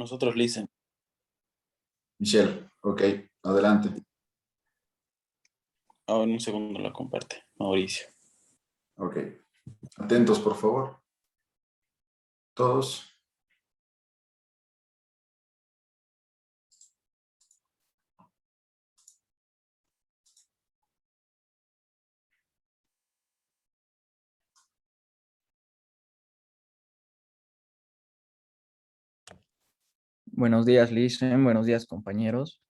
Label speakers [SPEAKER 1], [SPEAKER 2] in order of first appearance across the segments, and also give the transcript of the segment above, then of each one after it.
[SPEAKER 1] Nosotros listen.
[SPEAKER 2] Michelle, ok, adelante.
[SPEAKER 1] Ahora en un segundo la comparte. Mauricio.
[SPEAKER 2] Ok, atentos por favor, todos.
[SPEAKER 3] Buenos días, Lisen. Buenos días, compañeros.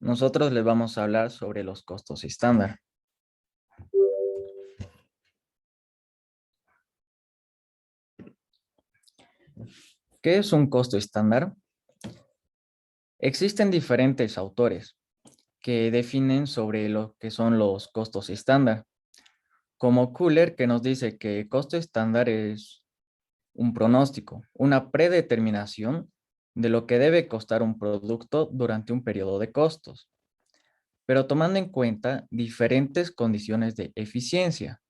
[SPEAKER 3] Nosotros les vamos a hablar sobre los costos estándar. ¿Qué es un costo estándar? Existen diferentes autores que definen sobre lo que son los costos estándar, como Kohler, que nos dice que costo estándar es un pronóstico, una predeterminación de lo que debe costar un producto durante un periodo de costos, pero tomando en cuenta diferentes condiciones de eficiencia,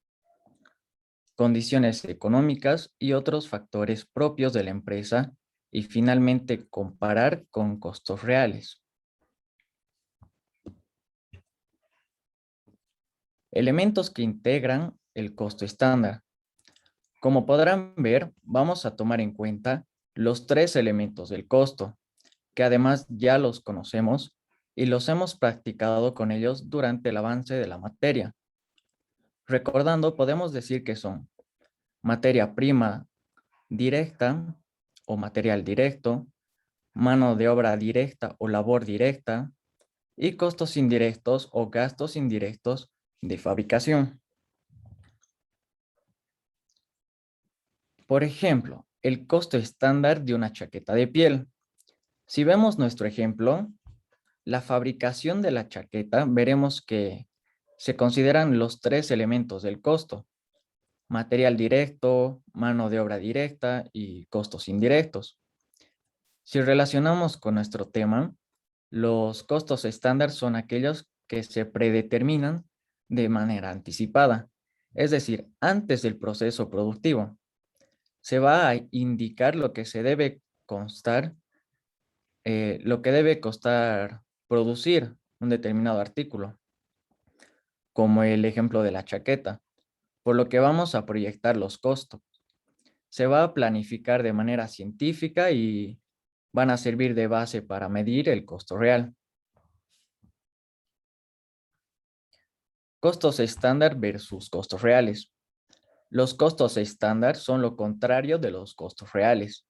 [SPEAKER 3] condiciones económicas y otros factores propios de la empresa, y finalmente comparar con costos reales. Elementos que integran el costo estándar. Como podrán ver, vamos a tomar en cuenta los tres elementos del costo, que además ya los conocemos y los hemos practicado con ellos durante el avance de la materia. Recordando, podemos decir que son materia prima directa o material directo, mano de obra directa o labor directa, y costos indirectos o gastos indirectos de fabricación. Por ejemplo, el costo estándar de una chaqueta de piel. Si vemos nuestro ejemplo, la fabricación de la chaqueta, veremos que se consideran los tres elementos del costo: material directo, mano de obra directa y costos indirectos. Si relacionamos con nuestro tema, los costos estándar son aquellos que se predeterminan de manera anticipada, es decir, antes del proceso productivo. Se va a indicar lo que se debe constar, lo que debe costar producir un determinado artículo, como el ejemplo de la chaqueta, por lo que vamos a proyectar los costos. Se va a planificar de manera científica y van a servir de base para medir el costo real. Costos estándar versus costos reales. Los costos estándar son lo contrario de los costos reales.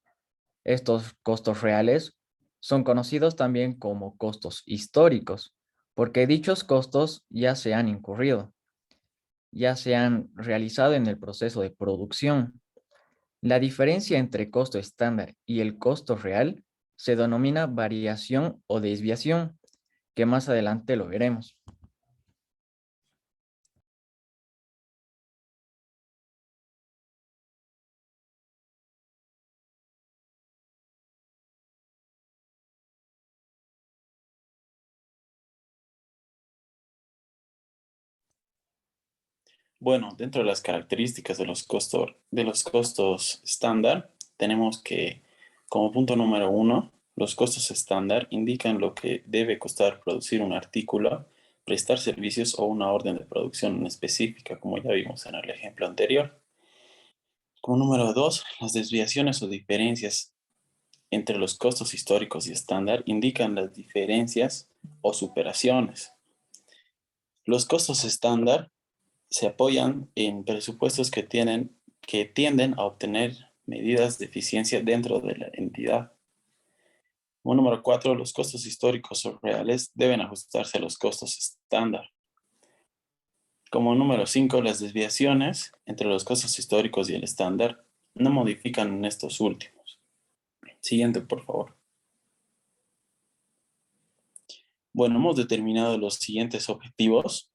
[SPEAKER 3] Estos costos reales son conocidos también como costos históricos, porque dichos costos ya se han incurrido, ya se han realizado en el proceso de producción. La diferencia entre costo estándar y el costo real se denomina variación o desviación, que más adelante lo veremos.
[SPEAKER 1] Bueno, dentro de las características de los costos estándar, tenemos que, como punto número uno, los costos estándar indican lo que debe costar producir un artículo, prestar servicios o una orden de producción específica, como ya vimos en el ejemplo anterior. Como número dos, las desviaciones o diferencias entre los costos históricos y estándar indican las diferencias o superaciones. Los costos estándar se apoyan en presupuestos que tienden a obtener medidas de eficiencia dentro de la entidad. Como número cuatro, los costos históricos o reales deben ajustarse a los costos estándar. Como número cinco, las desviaciones entre los costos históricos y el estándar no modifican en estos últimos. Siguiente, por favor. Bueno, hemos determinado los siguientes objetivos.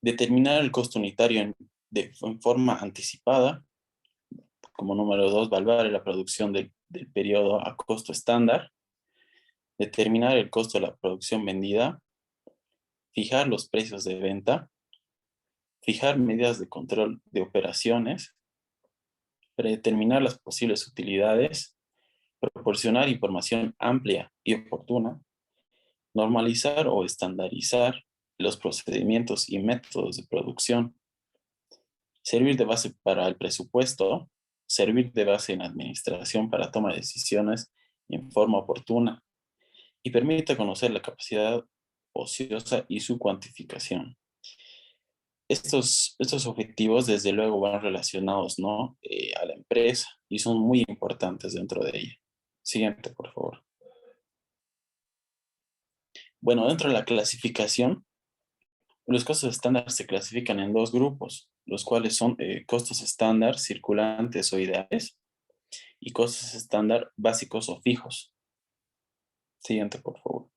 [SPEAKER 1] Determinar el costo unitario en forma anticipada. Como número dos, evaluar la producción del periodo a costo estándar. Determinar el costo de la producción vendida. Fijar los precios de venta. Fijar medidas de control de operaciones. Predeterminar las posibles utilidades. proporcionar información amplia y oportuna, normalizar o estandarizar los procedimientos y métodos de producción, servir de base para el presupuesto, servir de base en administración para toma de decisiones en forma oportuna y permite conocer la capacidad ociosa y su cuantificación. Estos objetivos, desde luego, van relacionados, ¿no? A la empresa y son muy importantes dentro de ella. Siguiente, por favor. Bueno, dentro de la clasificación, los costos estándar se clasifican en dos grupos, los cuales son costos estándar circulantes o ideales y costos estándar básicos o fijos. Siguiente, por favor.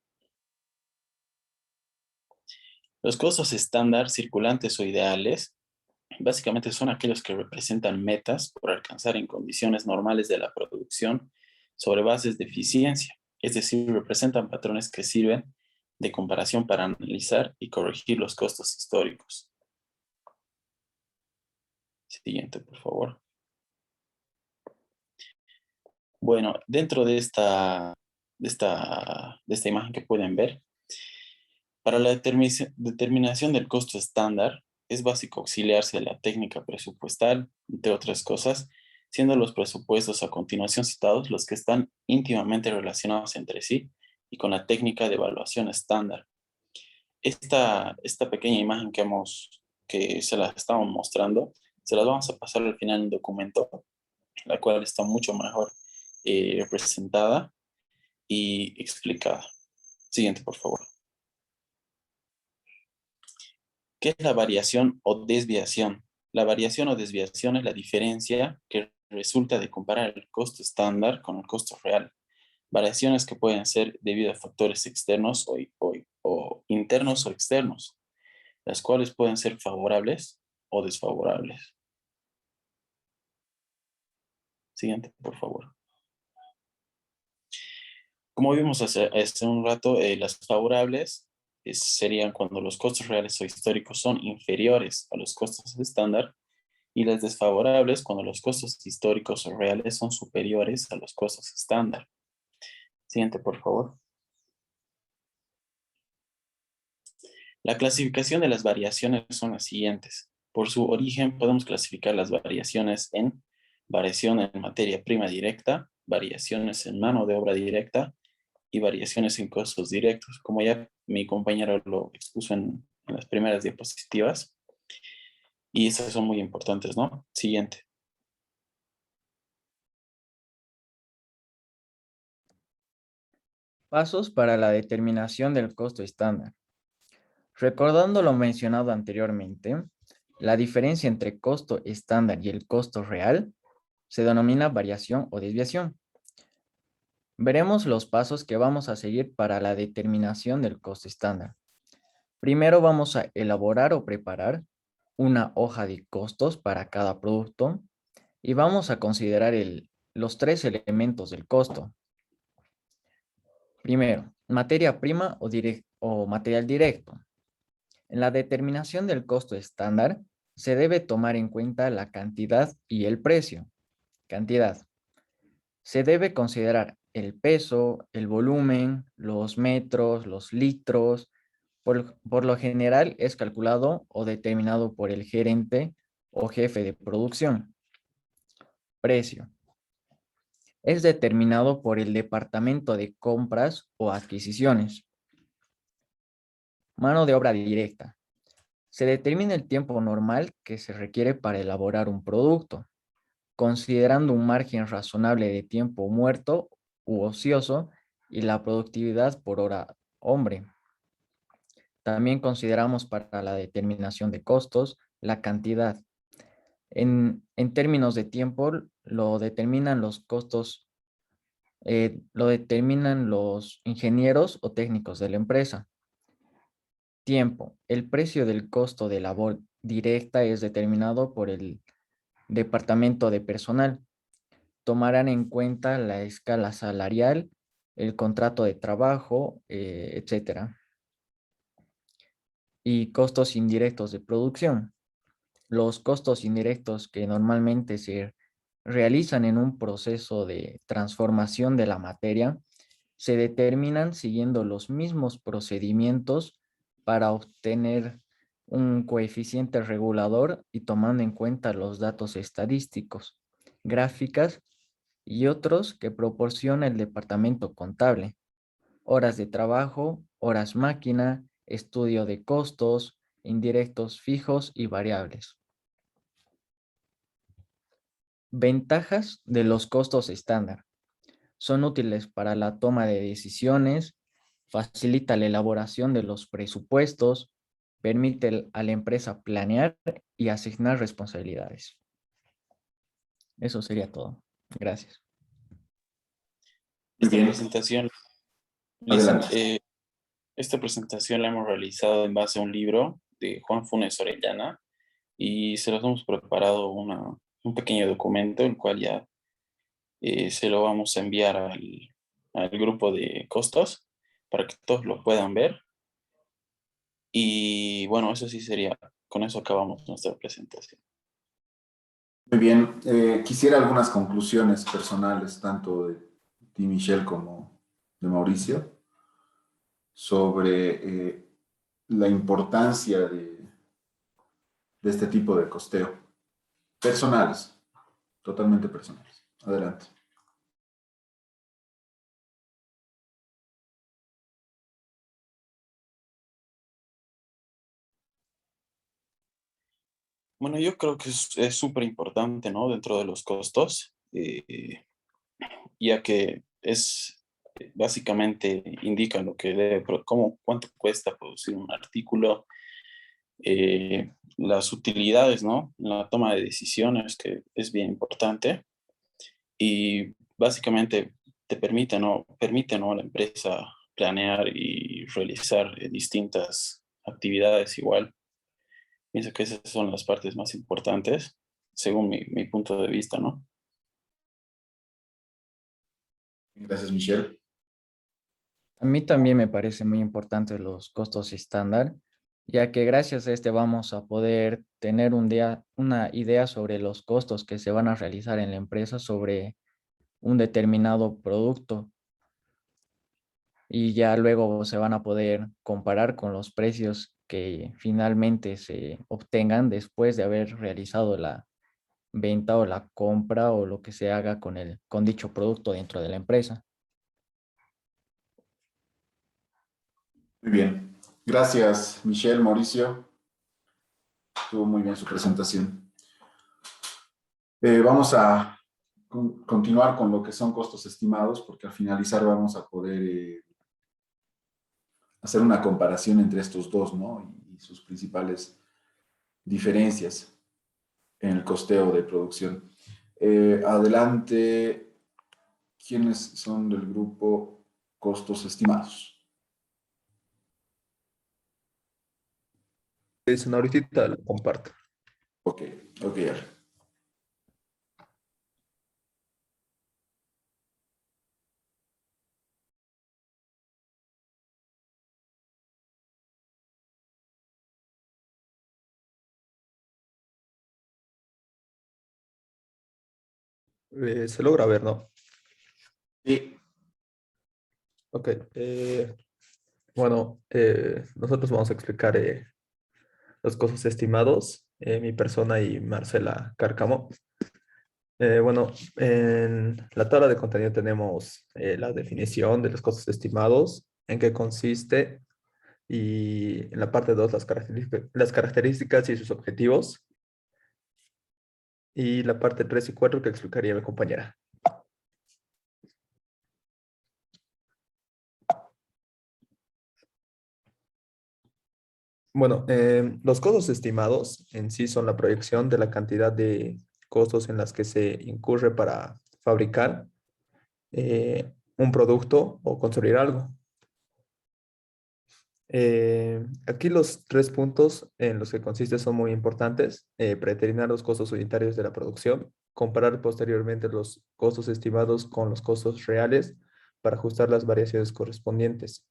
[SPEAKER 1] Los costos estándar circulantes o ideales básicamente son aquellos que representan metas por alcanzar en condiciones normales de la producción sobre bases de eficiencia, es decir, representan patrones que sirven de comparación para analizar y corregir los costos históricos. Siguiente, por favor. Bueno, dentro de esta imagen que pueden ver, para la determinación del costo estándar, es básico auxiliarse de la técnica presupuestal, entre otras cosas, siendo los presupuestos a continuación citados los que están íntimamente relacionados entre sí y con la técnica de evaluación estándar. Esta pequeña imagen que se la estamos mostrando, se las vamos a pasar al final en un documento, la cual está mucho mejor representada y explicada. Siguiente, por favor. ¿Qué es la variación o desviación? La variación o desviación es la diferencia que resulta de comparar el costo estándar con el costo real. Variaciones que pueden ser debido a factores externos o internos o externos, las cuales pueden ser favorables o desfavorables. Siguiente, por favor. Como vimos hace un rato, las favorables serían cuando los costos reales o históricos son inferiores a los costos estándar, y las desfavorables cuando los costos históricos o reales son superiores a los costos estándar. Siguiente, por favor. La clasificación de las variaciones son las siguientes. Por su origen podemos clasificar las variaciones en variación en materia prima directa, variaciones en mano de obra directa y variaciones en costos directos. Como ya mi compañero lo expuso en las primeras diapositivas. Y estas son muy importantes, ¿no? Siguiente.
[SPEAKER 3] Pasos para la determinación del costo estándar. Recordando lo mencionado anteriormente, la diferencia entre costo estándar y el costo real se denomina variación o desviación. Veremos los pasos que vamos a seguir para la determinación del costo estándar. Primero vamos a elaborar o preparar una hoja de costos para cada producto y vamos a considerar los tres elementos del costo. Primero, materia prima o material directo. En la determinación del costo estándar se debe tomar en cuenta la cantidad y el precio. Cantidad. Se debe considerar el peso, el volumen, los metros, los litros. Por lo general es calculado o determinado por el gerente o jefe de producción. Precio. Es determinado por el departamento de compras o adquisiciones. Mano de obra directa. Se determina el tiempo normal que se requiere para elaborar un producto, considerando un margen razonable de tiempo muerto u ocioso y la productividad por hora hombre. También consideramos para la determinación de costos la cantidad. En términos de tiempo, lo determinan los costos, lo determinan los ingenieros o técnicos de la empresa. Tiempo. El precio del costo de labor directa es determinado por el departamento de personal. Tomarán en cuenta la escala salarial, el contrato de trabajo, etcétera. Y costos indirectos de producción. Los costos indirectos que normalmente se realizan en un proceso de transformación de la materia se determinan siguiendo los mismos procedimientos para obtener un coeficiente regulador y tomando en cuenta los datos estadísticos, gráficas y otros que proporciona el departamento contable: horas de trabajo, horas máquina, estudio de costos, indirectos fijos y variables. Ventajas de los costos estándar: son útiles para la toma de decisiones, facilita la elaboración de los presupuestos, permite a la empresa planear y asignar responsabilidades. Eso sería todo. Gracias.
[SPEAKER 2] Muy
[SPEAKER 1] Esta
[SPEAKER 2] bien,
[SPEAKER 1] presentación,
[SPEAKER 2] adelante.
[SPEAKER 1] esta presentación la hemos realizado en base a un libro de Juan Funes Orellana y se los hemos preparado un pequeño documento, el cual ya se lo vamos a enviar al grupo de costos para que todos lo puedan ver. Y bueno, eso sí sería, con eso acabamos nuestra presentación.
[SPEAKER 2] Muy bien, quisiera algunas conclusiones personales, tanto de ti, Michelle, como de Mauricio, sobre la importancia de este tipo de costeo. Personales, totalmente personales. Adelante.
[SPEAKER 1] Bueno, yo creo que es súper importante, ¿no? Dentro de los costos, ya que básicamente indica lo que cuánto cuesta producir un artículo, las utilidades, ¿no? La toma de decisiones, que es bien importante, y básicamente permite, ¿no? A la empresa planear y realizar distintas actividades igual. Pienso que esas son las partes más importantes, según mi punto de vista, ¿no?
[SPEAKER 2] Gracias, Michelle.
[SPEAKER 3] A mí también me parece muy importante los costos estándar, ya que gracias a este vamos a poder tener una idea sobre los costos que se van a realizar en la empresa sobre un determinado producto, y ya luego se van a poder comparar con los precios que finalmente se obtengan después de haber realizado la venta o la compra o lo que se haga con dicho producto dentro de la empresa.
[SPEAKER 2] Muy bien. Gracias, Michelle, Mauricio. Estuvo muy bien su presentación. Vamos a continuar con lo que son costos estimados, porque al finalizar vamos a poder hacer una comparación entre estos dos, ¿no? Y sus principales diferencias en el costeo de producción. Adelante, ¿quiénes son del grupo costos estimados?
[SPEAKER 4] Es una ahorita lo comparto.
[SPEAKER 2] Ok, ok, Ale.
[SPEAKER 4] Se logra ver, ¿no?
[SPEAKER 2] Sí,
[SPEAKER 4] Ok. Bueno, nosotros vamos a explicar los costos estimados, mi persona y Marcela Cárcamo. Bueno, en la tabla de contenido tenemos la definición de los costos estimados, en qué consiste, y en la parte 2 las características y sus objetivos, y la parte 3 y 4 que explicaría mi compañera. Bueno, los costos estimados en sí son la proyección de la cantidad de costos en las que se incurre para fabricar un producto o construir algo. Aquí los 3 puntos en los que consiste son muy importantes: predeterminar los costos unitarios de la producción, comparar posteriormente los costos estimados con los costos reales para ajustar las variaciones correspondientes.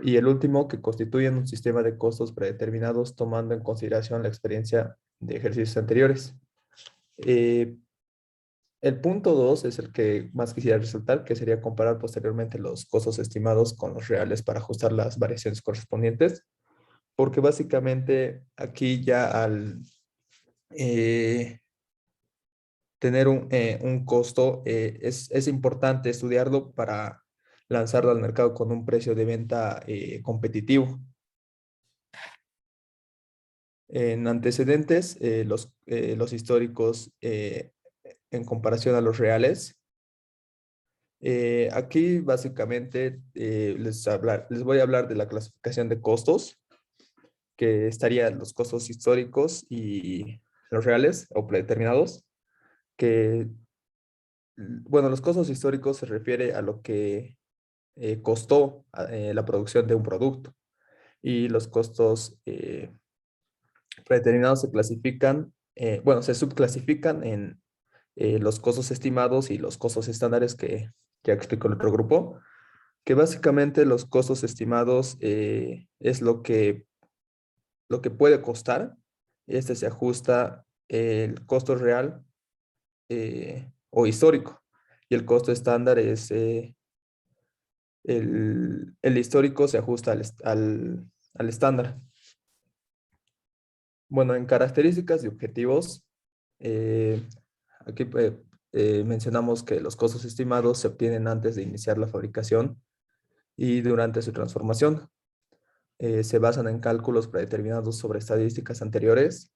[SPEAKER 4] Y el último, que constituyen un sistema de costos predeterminados tomando en consideración la experiencia de ejercicios anteriores. Eh, El punto 2 es el que más quisiera resaltar, que sería comparar posteriormente los costos estimados con los reales para ajustar las variaciones correspondientes, porque básicamente aquí ya al tener un costo, es importante estudiarlo para lanzarlo al mercado con un precio de venta competitivo. En antecedentes, los históricos en comparación a los reales. Aquí básicamente les voy a hablar de la clasificación de costos, que estarían los costos históricos y los reales o predeterminados, que, bueno, los costos históricos se refiere a lo que costó la producción de un producto, y los costos predeterminados se clasifican, bueno, se subclasifican en los costos estimados y los costos estándares que ya explicó el otro grupo, que básicamente los costos estimados es lo que puede costar. Este se ajusta el costo real o histórico, y el costo estándar es el histórico se ajusta al estándar. Bueno, en características y objetivos, eh, aquí mencionamos que los costos estimados se obtienen antes de iniciar la fabricación y durante su transformación. Se basan en cálculos predeterminados sobre estadísticas anteriores,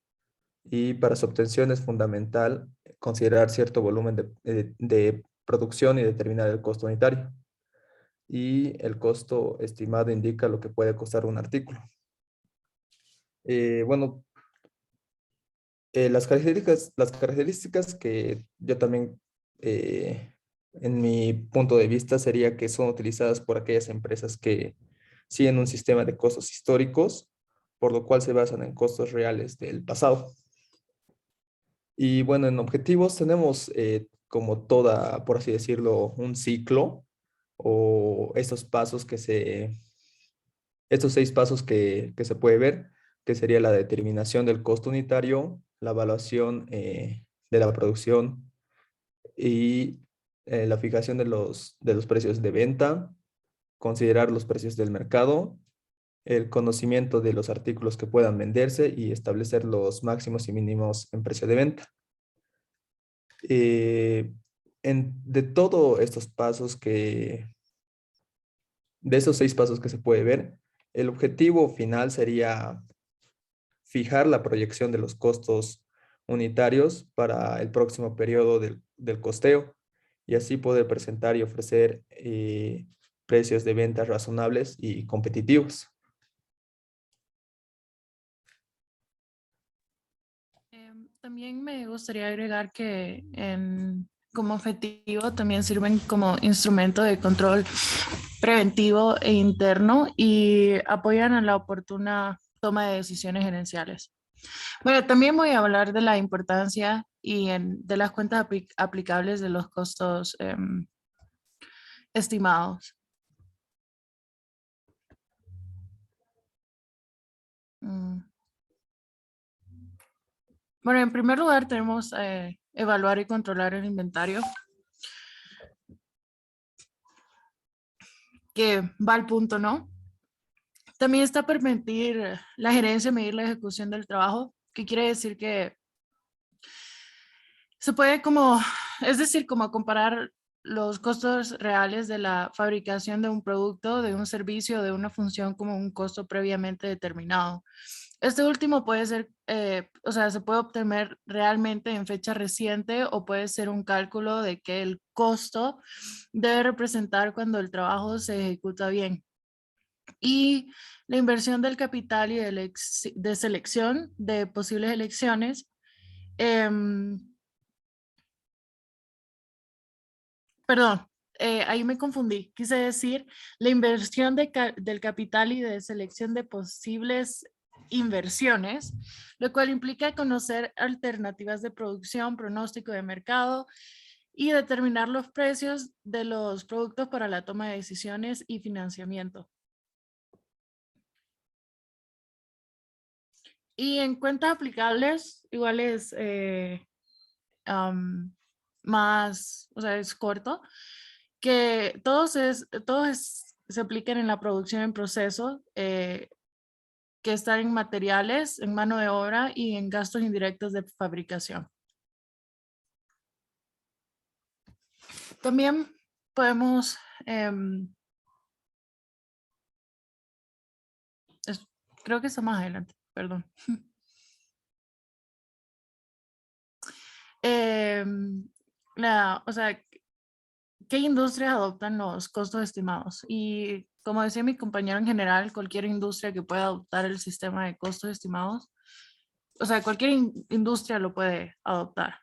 [SPEAKER 4] y para su obtención es fundamental considerar cierto volumen de producción y determinar el costo unitario. Y el costo estimado indica lo que puede costar un artículo. Bueno, las características que yo también, en mi punto de vista, sería que son utilizadas por aquellas empresas que siguen un sistema de costos históricos, por lo cual se basan en costos reales del pasado. Y bueno, en objetivos tenemos como toda, por así decirlo, un ciclo, o estos 6 pasos que se puede ver, que sería la determinación del costo unitario, la evaluación de la producción y la fijación de los precios de venta, considerar los precios del mercado, el conocimiento de los artículos que puedan venderse y establecer los máximos y mínimos en precio de venta. Eh, de todos estos pasos de esos 6 pasos que se puede ver, el objetivo final sería fijar la proyección de los costos unitarios para el próximo periodo del costeo, y así poder presentar y ofrecer precios de ventas razonables y competitivos.
[SPEAKER 5] También me gustaría agregar que como objetivo también sirven como instrumento de control preventivo e interno y apoyan a la oportuna toma de decisiones gerenciales. Bueno, también voy a hablar de la importancia de las cuentas aplicables de los costos estimados. Bueno, en primer lugar tenemos evaluar y controlar el inventario, que va al punto, ¿no? También está permitir la gerencia medir la ejecución del trabajo, que quiere decir que se puede es decir, como comparar los costos reales de la fabricación de un producto, de un servicio, de una función como un costo previamente determinado. Este último puede ser, o sea, se puede obtener realmente en fecha reciente, o puede ser un cálculo de que el costo debe representar cuando el trabajo se ejecuta bien. Y la inversión del capital y de selección de posibles elecciones. Perdón, ahí me confundí. Quise decir la inversión del capital y de selección de posibles inversiones, lo cual implica conocer alternativas de producción, pronóstico de mercado y determinar los precios de los productos para la toma de decisiones y financiamiento. Y en cuentas aplicables, igual es más, o sea, es corto, que se aplican en la producción en proceso, que están en materiales, en mano de obra y en gastos indirectos de fabricación. También podemos, creo que está más adelante, perdón. O sea, ¿qué industrias adoptan los costos estimados? Y como decía mi compañero, en general, cualquier industria que pueda adoptar el sistema de costos estimados, o sea, cualquier industria lo puede adoptar.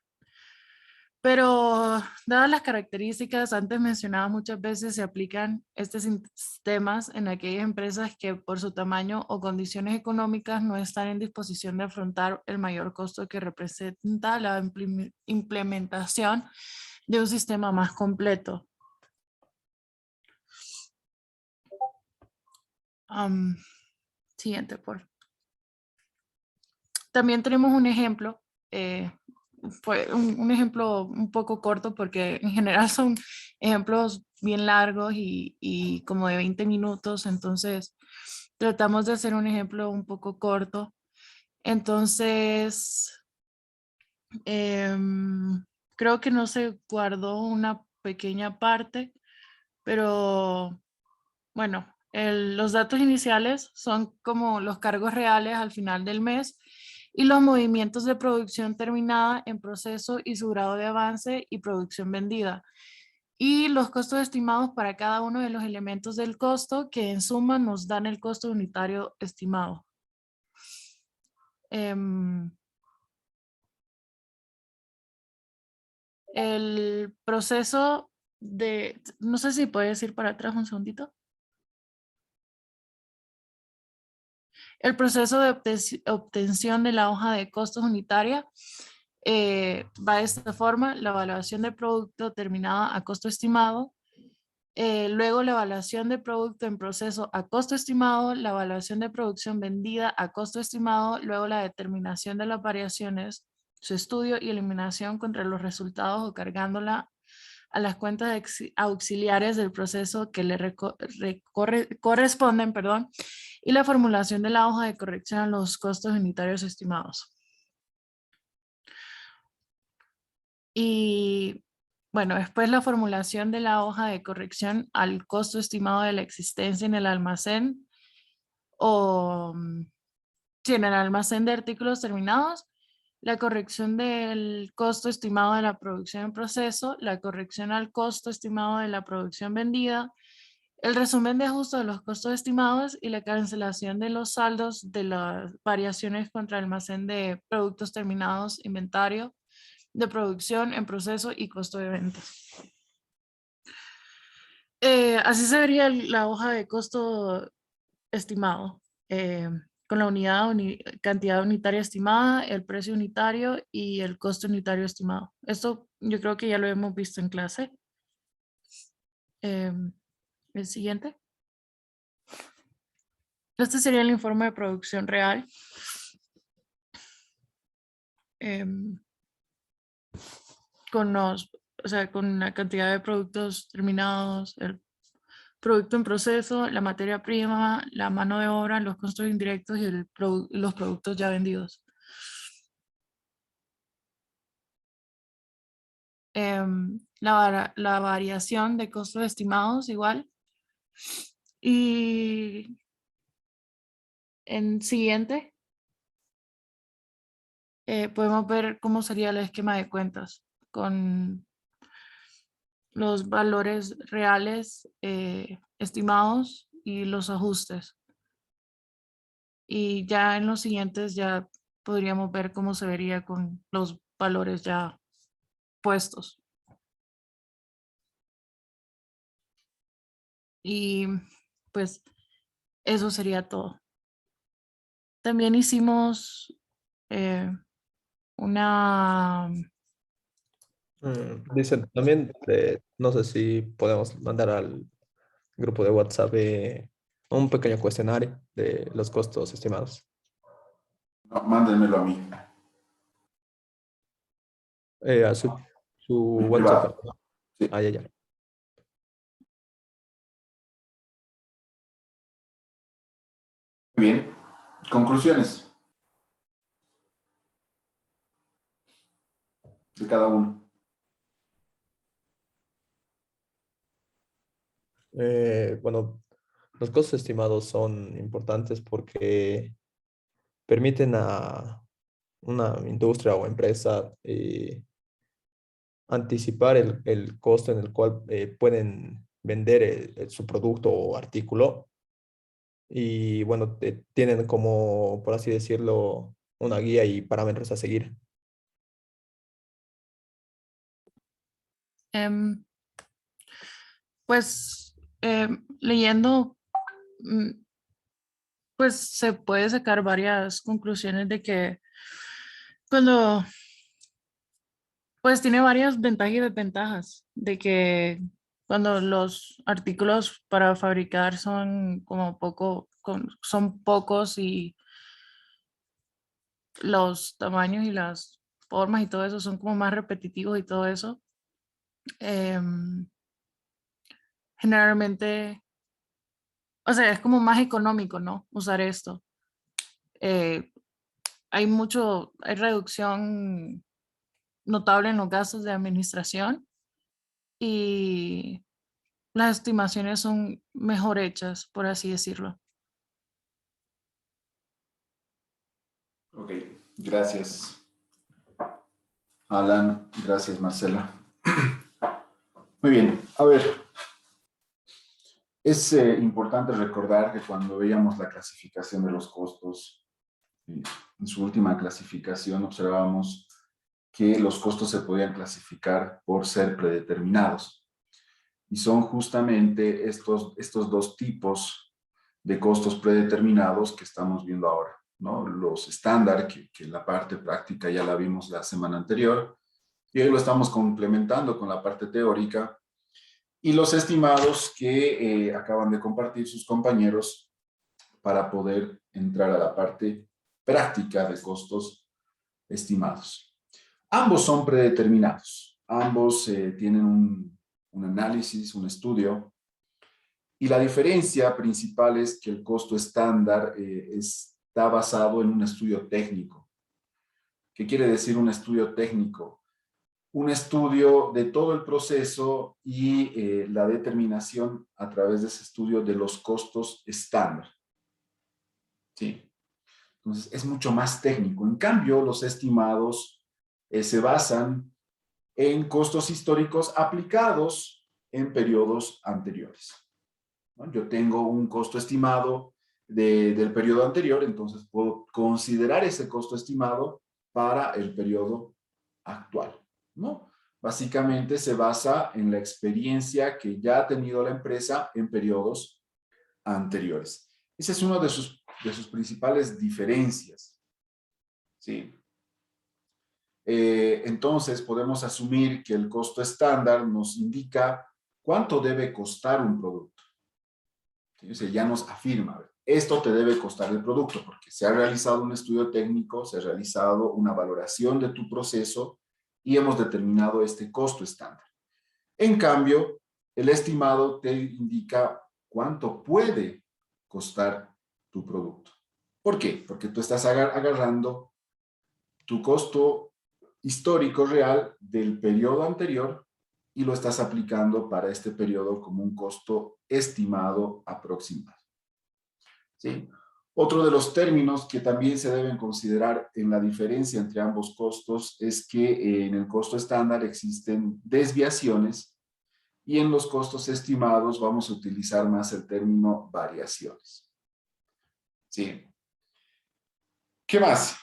[SPEAKER 5] Pero dadas las características antes mencionadas, muchas veces se aplican estos sistemas en aquellas empresas que por su tamaño o condiciones económicas no están en disposición de afrontar el mayor costo que representa la implementación de un sistema más completo. Siguiente, por favor. También tenemos un ejemplo, fue un ejemplo un poco corto porque en general son ejemplos bien largos y como de 20 minutos, entonces tratamos de hacer un ejemplo un poco corto. Entonces, creo que no se guardó una pequeña parte, pero bueno, los datos iniciales son como los cargos reales al final del mes y los movimientos de producción terminada en proceso y su grado de avance y producción vendida. Y los costos estimados para cada uno de los elementos del costo que en suma nos dan el costo unitario estimado. El proceso de, no sé si puedes ir para atrás un segundito. El proceso de obtención de la hoja de costos unitaria va de esta forma: la evaluación del producto terminada a costo estimado, luego la evaluación de producto en proceso a costo estimado, la evaluación de producción vendida a costo estimado, luego la determinación de las variaciones, su estudio y eliminación contra los resultados o cargándola a las cuentas auxiliares del proceso que le corresponden, perdón, y la formulación de la hoja de corrección a los costos unitarios estimados. Y bueno, después la formulación de la hoja de corrección al costo estimado de la existencia en el almacén o si en el almacén de artículos terminados, la corrección del costo estimado de la producción en proceso, la corrección al costo estimado de la producción vendida, el resumen de ajuste de los costos estimados y la cancelación de los saldos de las variaciones contra el almacén de productos terminados, inventario de producción en proceso y costo de ventas. Así se vería la hoja de costo estimado, con la unidad, cantidad unitaria estimada, el precio unitario y el costo unitario estimado. Esto yo creo que ya lo hemos visto en clase. El siguiente. Este sería el informe de producción real. Con la cantidad de productos terminados, el producto en proceso, la materia prima, la mano de obra, los costos indirectos y los productos ya vendidos. La variación de costos estimados igual. Y en siguiente podemos ver cómo sería el esquema de cuentas con los valores reales estimados y los ajustes. Y ya en los siguientes ya podríamos ver cómo se vería con los valores ya puestos. Y pues eso sería todo. También hicimos una...
[SPEAKER 4] Dicen también, no sé si podemos mandar al grupo de WhatsApp un pequeño cuestionario de los costos estimados.
[SPEAKER 2] No, mándenmelo a mí.
[SPEAKER 4] A su Su
[SPEAKER 2] En
[SPEAKER 4] WhatsApp.
[SPEAKER 2] privado. Sí.
[SPEAKER 4] Ah, ya.
[SPEAKER 2] Muy bien. Conclusiones de cada uno.
[SPEAKER 4] Bueno, los costos estimados son importantes porque permiten a una industria o empresa anticipar el costo en el cual pueden vender su producto o artículo. Y bueno, tienen como, por así decirlo, una guía y parámetros a seguir.
[SPEAKER 5] Em, pues leyendo, mm, pues se puede sacar varias conclusiones de que cuando, pues tiene varias ventajas y desventajas, de que cuando los artículos para fabricar son como son pocos y los tamaños y las formas y todo eso son como más repetitivos y todo eso, em, generalmente, o sea, es como más económico, ¿no? Usar esto. Eh, hay reducción notable en los gastos de administración y las estimaciones son mejor hechas, por así decirlo.
[SPEAKER 2] Ok, gracias, Alan. Gracias, Marcela. Muy bien, a ver, es importante recordar que cuando veíamos la clasificación de los costos, en su última clasificación observábamos que los costos se podían clasificar por ser predeterminados. Y son justamente estos dos tipos de costos predeterminados que estamos viendo ahora, ¿no? Los estándar, que la parte práctica ya la vimos la semana anterior, y hoy lo estamos complementando con la parte teórica, y los estimados que acaban de compartir sus compañeros para poder entrar a la parte práctica de costos estimados. Ambos son predeterminados, ambos tienen un análisis, un estudio, y la diferencia principal es que el costo estándar está basado en un estudio técnico. ¿Qué quiere decir un estudio técnico? Un estudio de todo el proceso y la determinación a través de ese estudio de los costos estándar. ¿Sí? Entonces, es mucho más técnico. En cambio, los estimados se basan en costos históricos aplicados en periodos anteriores, ¿no? Yo tengo un costo estimado del periodo anterior, entonces puedo considerar ese costo estimado para el periodo actual, ¿no? Básicamente se basa en la experiencia que ya ha tenido la empresa en periodos anteriores. Esa es una de sus principales diferencias, ¿sí? Entonces podemos asumir que el costo estándar nos indica cuánto debe costar un producto. ¿Sí? O sea, ya nos afirma, esto te debe costar el producto, porque se ha realizado un estudio técnico, se ha realizado una valoración de tu proceso y hemos determinado este costo estándar. En cambio, el estimado te indica cuánto puede costar tu producto. ¿Por qué? Porque tú estás agarrando tu costo histórico real del periodo anterior y lo estás aplicando para este periodo como un costo estimado aproximado. ¿Sí? Otro de los términos que también se deben considerar en la diferencia entre ambos costos es que en el costo estándar existen desviaciones y en los costos estimados vamos a utilizar más el término variaciones. ¿Sí? ¿Qué más?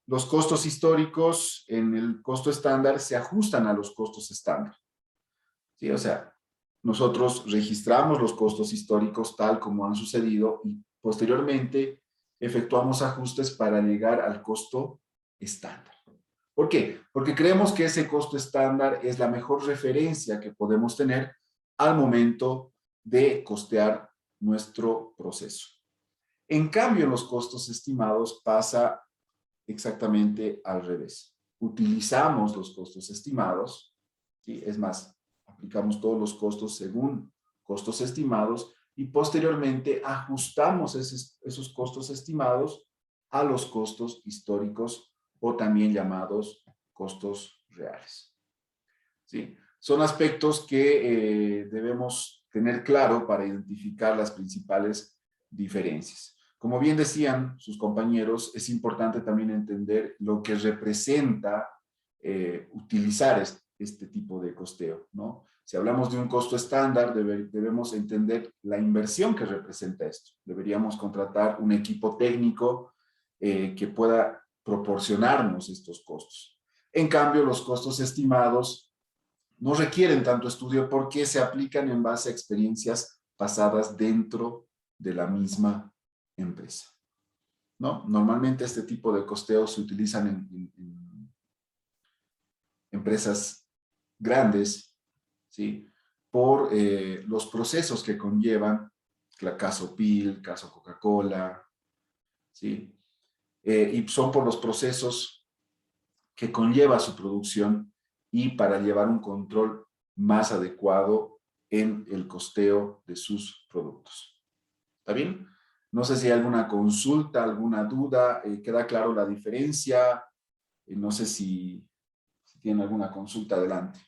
[SPEAKER 2] Los costos históricos en el costo estándar se ajustan a los costos estándar. ¿Sí? O sea, nosotros registramos los costos históricos tal como han sucedido y posteriormente efectuamos ajustes para llegar al costo estándar. ¿Por qué? Porque creemos que ese costo estándar es la mejor referencia que podemos tener al momento de costear nuestro proceso. En cambio, en los costos estimados pasa exactamente al revés. utilizamos los costos estimados, ¿sí? Es más, aplicamos todos los costos según costos estimados y posteriormente ajustamos esos costos estimados a los costos históricos o también llamados costos reales. ¿Sí? Son aspectos que debemos tener claro para identificar las principales diferencias. Como bien decían sus compañeros, es importante también entender lo que representa utilizar este tipo de costeo, ¿no? Si hablamos de un costo estándar, debemos entender la inversión que representa esto. Deberíamos contratar un equipo técnico que pueda proporcionarnos estos costos. En cambio, los costos estimados no requieren tanto estudio porque se aplican en base a experiencias pasadas dentro de la misma empresa, ¿no? Normalmente este tipo de costeos se utilizan en empresas grandes, ¿sí? Por los procesos que conllevan, el caso PIL, caso Coca-Cola, ¿sí? Y son por los procesos que conlleva su producción y para llevar un control más adecuado en el costeo de sus productos. ¿Está bien? No sé si hay alguna consulta, alguna duda, ¿queda claro la diferencia? No sé si tienen alguna consulta, adelante.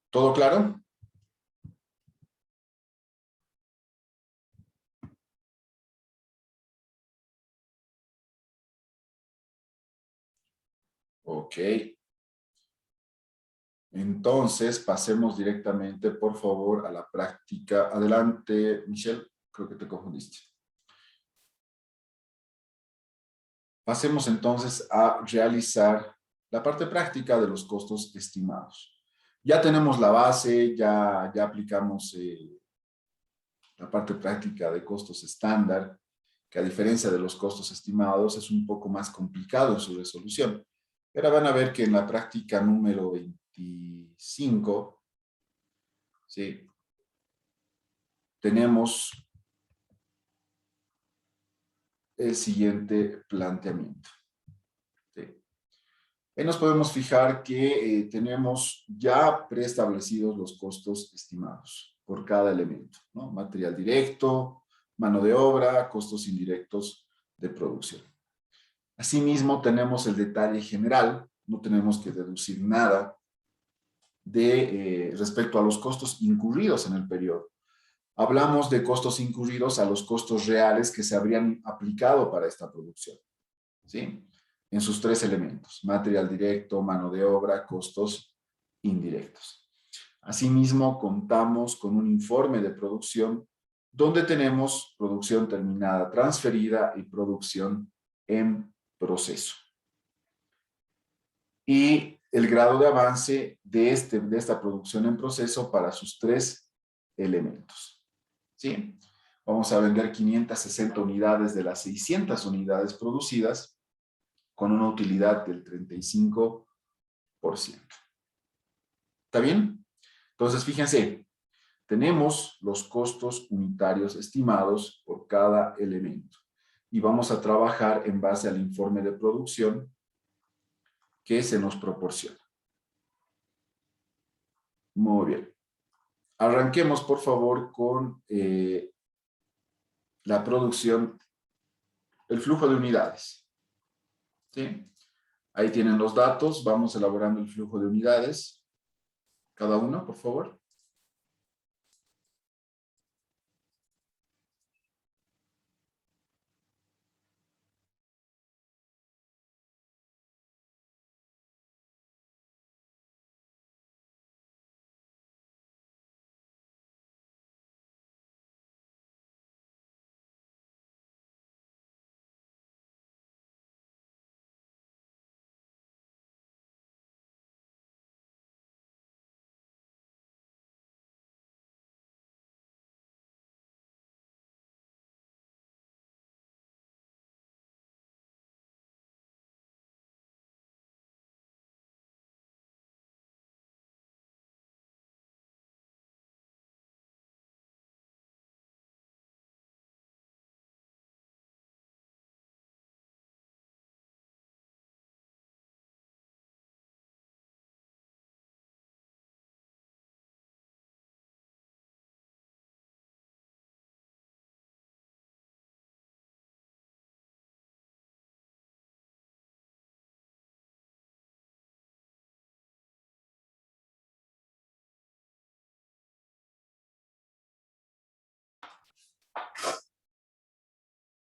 [SPEAKER 2] ¿Todo claro? Ok. Entonces, pasemos directamente, por favor, a la práctica. Adelante, Michelle, creo que te confundiste. Pasemos entonces a realizar la parte práctica de los costos estimados. Ya tenemos la base, ya aplicamos la parte práctica de costos estándar, que a diferencia de los costos estimados es un poco más complicado en su resolución. Pero van a ver que en la práctica número 25, ¿sí? Tenemos el siguiente planteamiento. ¿Sí? Ahí nos podemos fijar que tenemos ya preestablecidos los costos estimados por cada elemento, ¿no? Material directo, mano de obra, costos indirectos de producción. Asimismo, tenemos el detalle general, no tenemos que deducir nada respecto a los costos incurridos en el periodo. Hablamos de costos incurridos a los costos reales que se habrían aplicado para esta producción, ¿sí? En sus tres elementos, material directo, mano de obra, costos indirectos. Asimismo, contamos con un informe de producción donde tenemos producción terminada transferida y producción en proceso. Y el grado de avance de esta producción en proceso para sus tres elementos. ¿Sí? Vamos a vender 560 unidades de las 600 unidades producidas con una utilidad del 35%. ¿Está bien? Entonces, fíjense, tenemos los costos unitarios estimados por cada elemento y vamos a trabajar en base al informe de producción que se nos proporciona. Muy bien. Arranquemos, por favor, con la producción, el flujo de unidades. ¿Sí? Ahí tienen los datos. Vamos elaborando el flujo de unidades. Cada uno, por favor.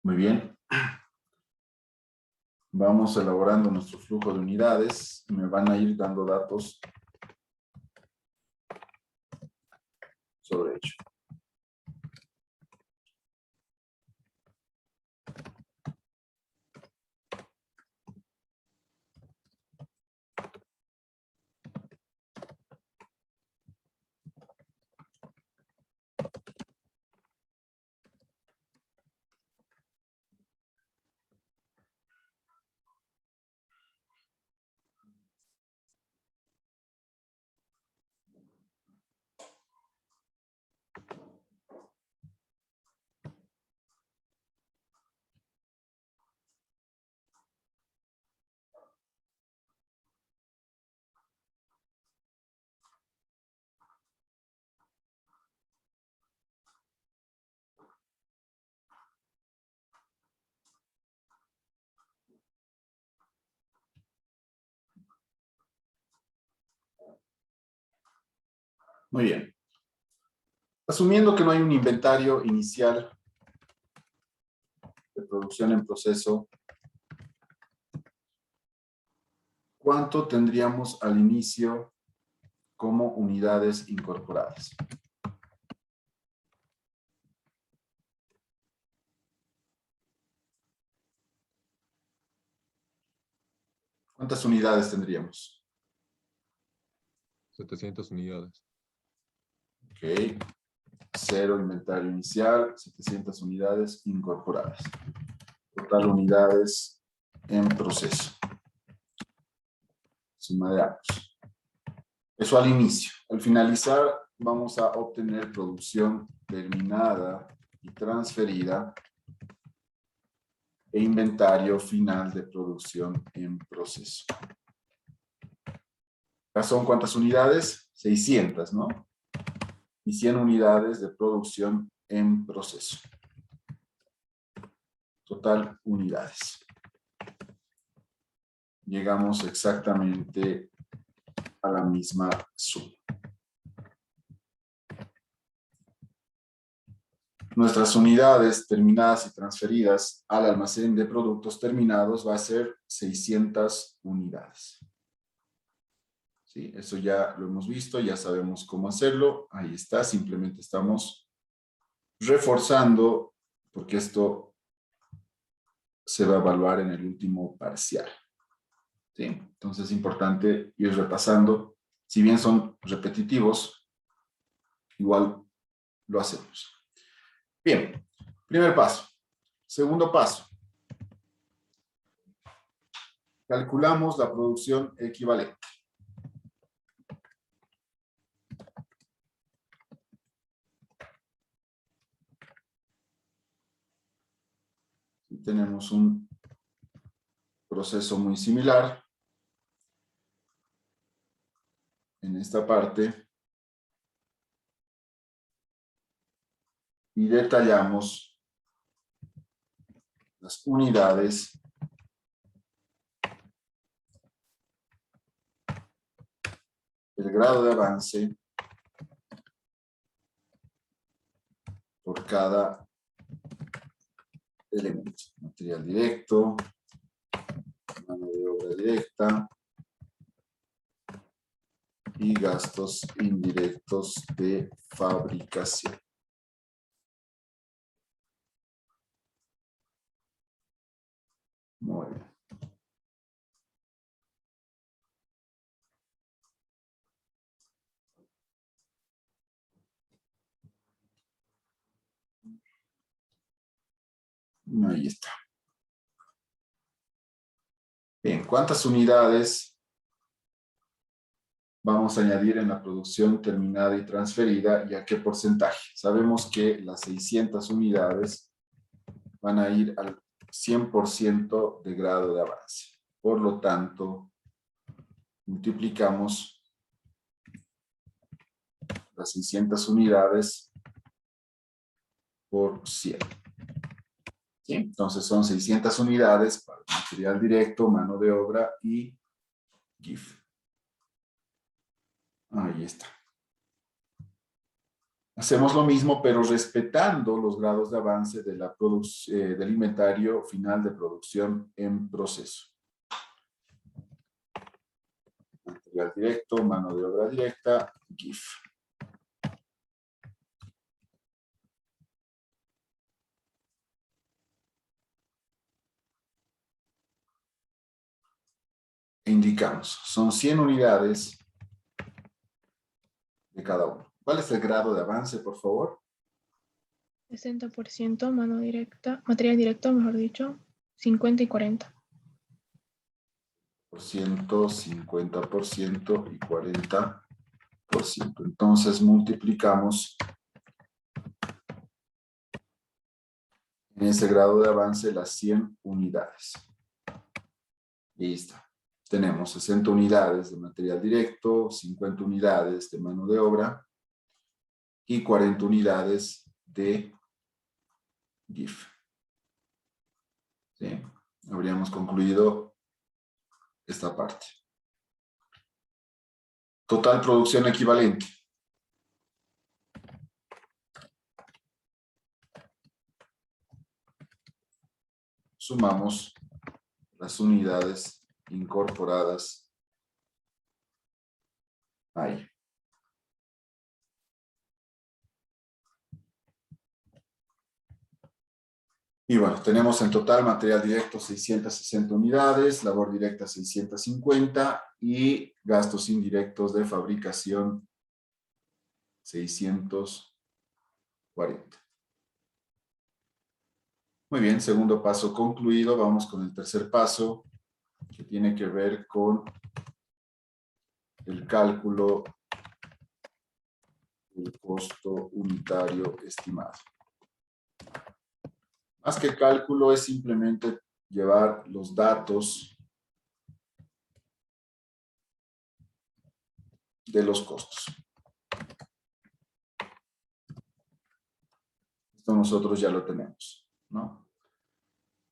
[SPEAKER 2] Muy bien. Vamos elaborando nuestro flujo de unidades. Me van a ir dando datos sobre ello. Muy bien. Asumiendo que no hay un inventario inicial de producción en proceso, ¿cuánto tendríamos al inicio como unidades incorporadas? ¿Cuántas unidades tendríamos?
[SPEAKER 6] 700 unidades.
[SPEAKER 2] Ok. 0 inventario inicial, 700 unidades incorporadas. Total unidades en proceso. Suma de ambos. Eso al inicio. Al finalizar vamos a obtener producción terminada y transferida e inventario final de producción en proceso. ¿Acá son cuántas unidades? 600, ¿no? Y 100 unidades de producción en proceso. Total unidades. Llegamos exactamente a la misma suma. Nuestras unidades terminadas y transferidas al almacén de productos terminados va a ser 600 unidades. Sí, eso ya lo hemos visto, ya sabemos cómo hacerlo. Ahí está, simplemente estamos reforzando porque esto se va a evaluar en el último parcial. ¿Sí? Entonces es importante ir repasando. Si bien son repetitivos, igual lo hacemos. Bien, primer paso. Segundo paso. Calculamos la producción equivalente. Tenemos un proceso muy similar. En esta parte. Y detallamos las unidades el grado de avance por cada elemento. Material directo, mano de obra directa y gastos indirectos de fabricación. Muy bien. Ahí está. Bien, ¿cuántas unidades vamos a añadir en la producción terminada y transferida y a qué porcentaje? Sabemos que las 600 unidades van a ir al 100% de grado de avance. Por lo tanto, multiplicamos las 600 unidades por 100. ¿Sí? Entonces son 600 unidades para material directo, mano de obra y GIF. Ahí está. Hacemos lo mismo, pero respetando los grados de avance de del inventario final de producción en proceso. Material directo, mano de obra directa, GIF. Indicamos, son 100 unidades de cada uno. ¿Cuál es el grado de avance, por favor?
[SPEAKER 6] 60% mano directa, material directo, mejor dicho, 50 y 40.
[SPEAKER 2] 50% y 40%. Entonces multiplicamos en ese grado de avance las 100 unidades. Listo. Tenemos 60 unidades de material directo, 50 unidades de mano de obra y 40 unidades de GIF. ¿Sí? Habríamos concluido esta parte. Total producción equivalente. Sumamos las unidades incorporadas ahí. Y bueno, tenemos en total material directo 660 unidades, labor directa 650 y gastos indirectos de fabricación 640. Muy bien, segundo paso concluido. Vamos con el tercer paso, que tiene que ver con el cálculo del costo unitario estimado. Más que cálculo es simplemente llevar los datos de los costos. Esto nosotros ya lo tenemos, ¿no?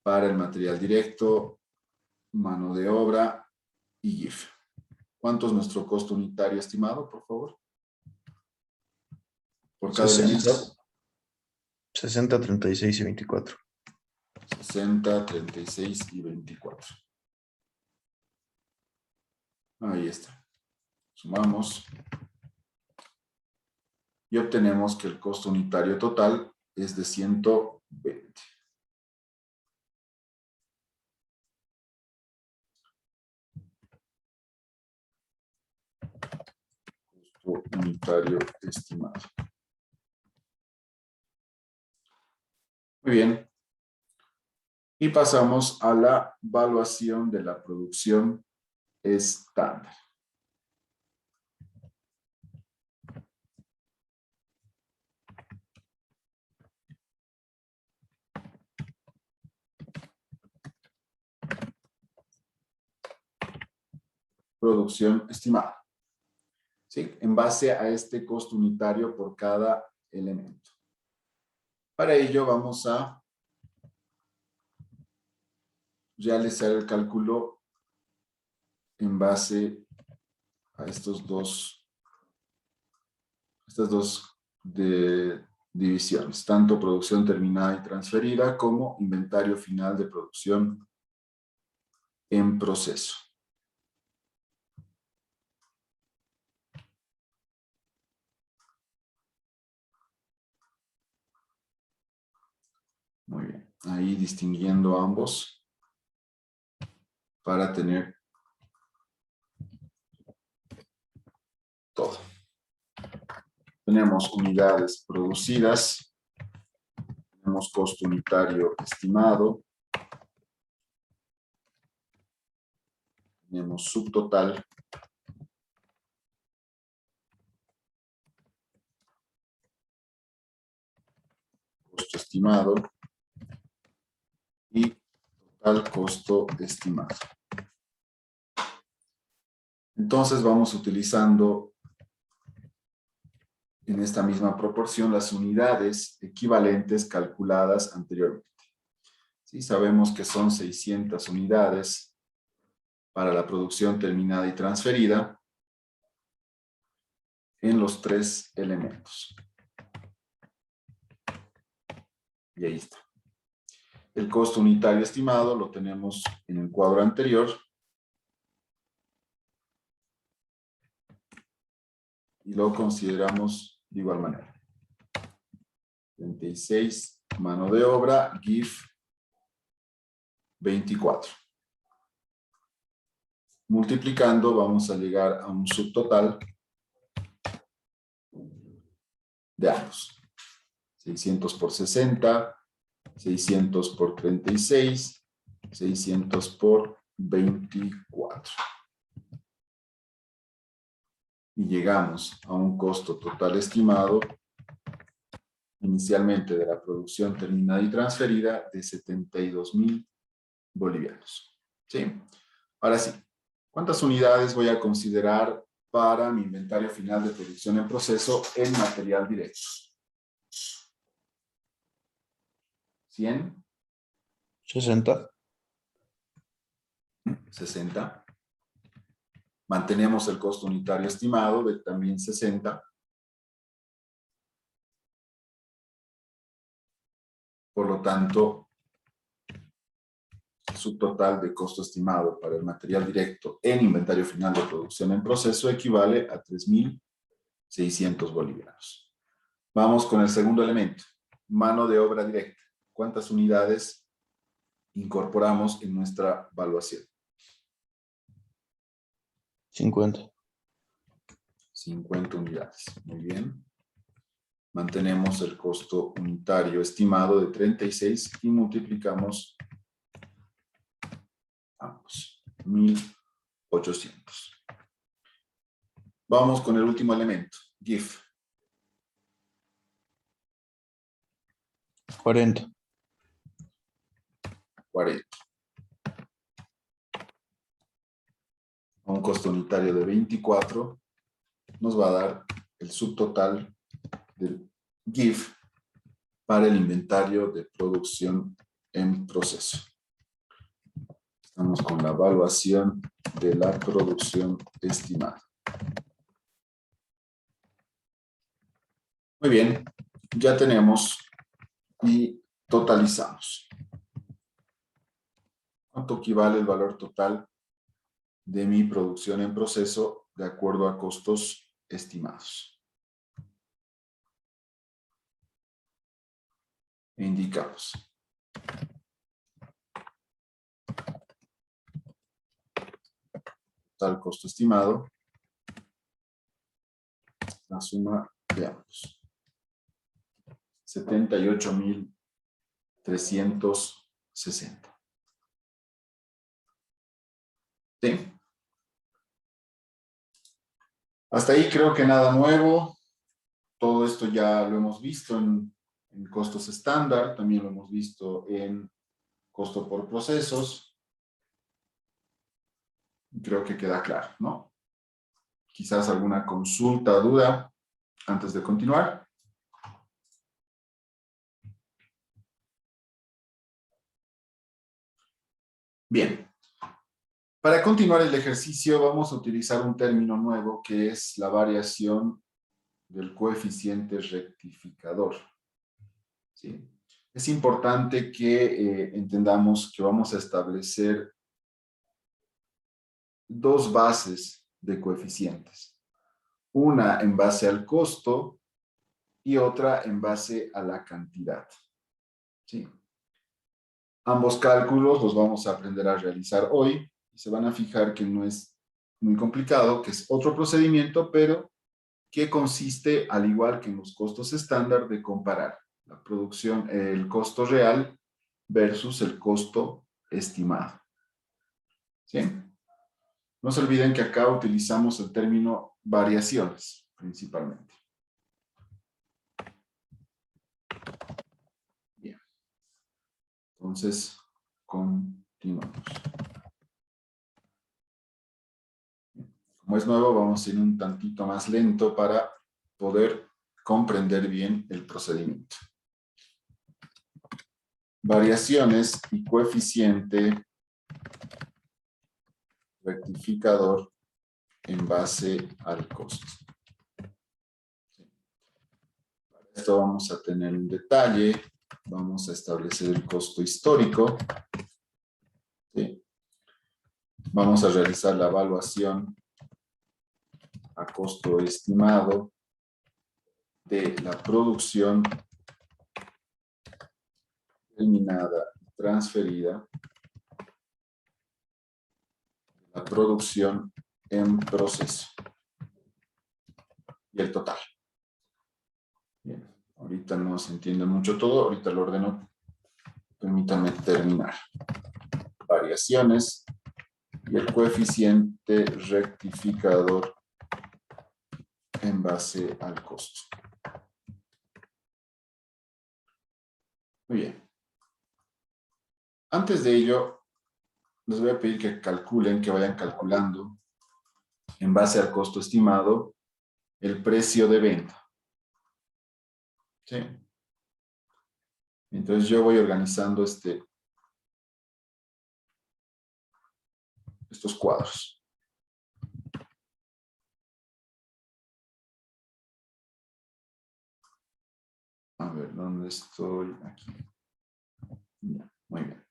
[SPEAKER 2] Para el material directo, mano de obra y GIF. ¿Cuánto es nuestro costo unitario estimado, por favor? Por cada
[SPEAKER 7] 60,
[SPEAKER 2] elemento.
[SPEAKER 7] 60, 36 y 24.
[SPEAKER 2] 60, 36 y 24. Ahí está. Sumamos. Y obtenemos que el costo unitario total es de 120. Costo unitario estimado. Muy bien. Y pasamos a la evaluación de la producción estándar. Producción estimada. ¿Sí? En base a este costo unitario por cada elemento. Para ello vamos a realizar el cálculo en base a estas dos divisiones, tanto producción terminada y transferida como inventario final de producción en proceso. Muy bien, ahí distinguiendo ambos para tener todo. Tenemos unidades producidas, tenemos costo unitario estimado, tenemos subtotal, costo estimado y total costo estimado. Entonces vamos utilizando en esta misma proporción las unidades equivalentes calculadas anteriormente. ¿Sí? Sabemos que son 600 unidades para la producción terminada y transferida en los tres elementos. Y ahí está. El costo unitario estimado lo tenemos en el cuadro anterior. Y lo consideramos de igual manera. 36, mano de obra, GIF 24. Multiplicando vamos a llegar a un subtotal de ambos. 600 por 60, 600 por 36, 600 por 24. Y llegamos a un costo total estimado inicialmente de la producción terminada y transferida de 72.000 bolivianos. ¿Sí? Ahora sí, ¿cuántas unidades voy a considerar para mi inventario final de producción en proceso en material directo? 100,
[SPEAKER 7] 60.
[SPEAKER 2] 60. Mantenemos el costo unitario estimado de también 60. Por lo tanto, su total de costo estimado para el material directo en inventario final de producción en proceso equivale a 3.600 bolivianos. Vamos con el segundo elemento, mano de obra directa. ¿Cuántas unidades incorporamos en nuestra evaluación?
[SPEAKER 7] 50.
[SPEAKER 2] 50 unidades. Muy bien. Mantenemos el costo unitario estimado de 36 y multiplicamos ambos, 1.800. Vamos con el último elemento, GIF.
[SPEAKER 7] 40.
[SPEAKER 2] 40. A un costo unitario de 24, nos va a dar el subtotal del GIF para el inventario de producción en proceso. Estamos con la evaluación de la producción estimada. Muy bien, ya tenemos y totalizamos. ¿Cuánto equivale el valor total de mi producción en proceso de acuerdo a costos estimados? E indicamos. Total costo estimado, la suma de ambos. 78.360. ¿Sí? Hasta ahí creo que nada nuevo. Todo esto ya lo hemos visto en costos estándar, también lo hemos visto en costo por procesos. Creo que queda claro, ¿no? Quizás alguna consulta, duda, antes de continuar. Bien. Para continuar el ejercicio vamos a utilizar un término nuevo que es la variación del coeficiente rectificador. ¿Sí? Es importante que entendamos que vamos a establecer dos bases de coeficientes. Una en base al costo y otra en base a la cantidad. ¿Sí? Ambos cálculos los vamos a aprender a realizar hoy y se van a fijar que no es muy complicado, que es otro procedimiento, pero que consiste, al igual que en los costos estándar, de comparar la producción, el costo real versus el costo estimado. ¿Sí? No se olviden que acá utilizamos el término variaciones, principalmente. Bien. Entonces, continuamos. Como es nuevo, vamos a ir un tantito más lento para poder comprender bien el procedimiento. Variaciones y coeficiente rectificador en base al costo. Para esto vamos a tener un detalle vamos a establecer el costo histórico. ¿Sí? Vamos a realizar la evaluación a costo estimado de la producción terminada y transferida, la producción en proceso y el total. Bien, ahorita no se entiende mucho todo, ahorita lo ordeno. Permítanme terminar. Variaciones y el coeficiente rectificador en base al costo. Muy bien. Antes de ello, les voy a pedir que calculen, que vayan calculando en base al costo estimado el precio de venta. ¿Sí? Entonces yo voy organizando estos cuadros. A ver, ¿dónde estoy? Aquí. Ya, muy bien.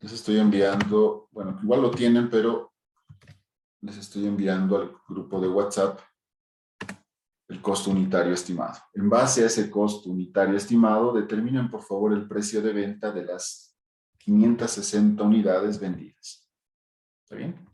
[SPEAKER 2] Les estoy enviando, bueno, igual lo tienen, pero les estoy enviando al grupo de WhatsApp el costo unitario estimado. En base a ese costo unitario estimado, determinen por favor el precio de venta de las 560 unidades vendidas. ¿Está bien?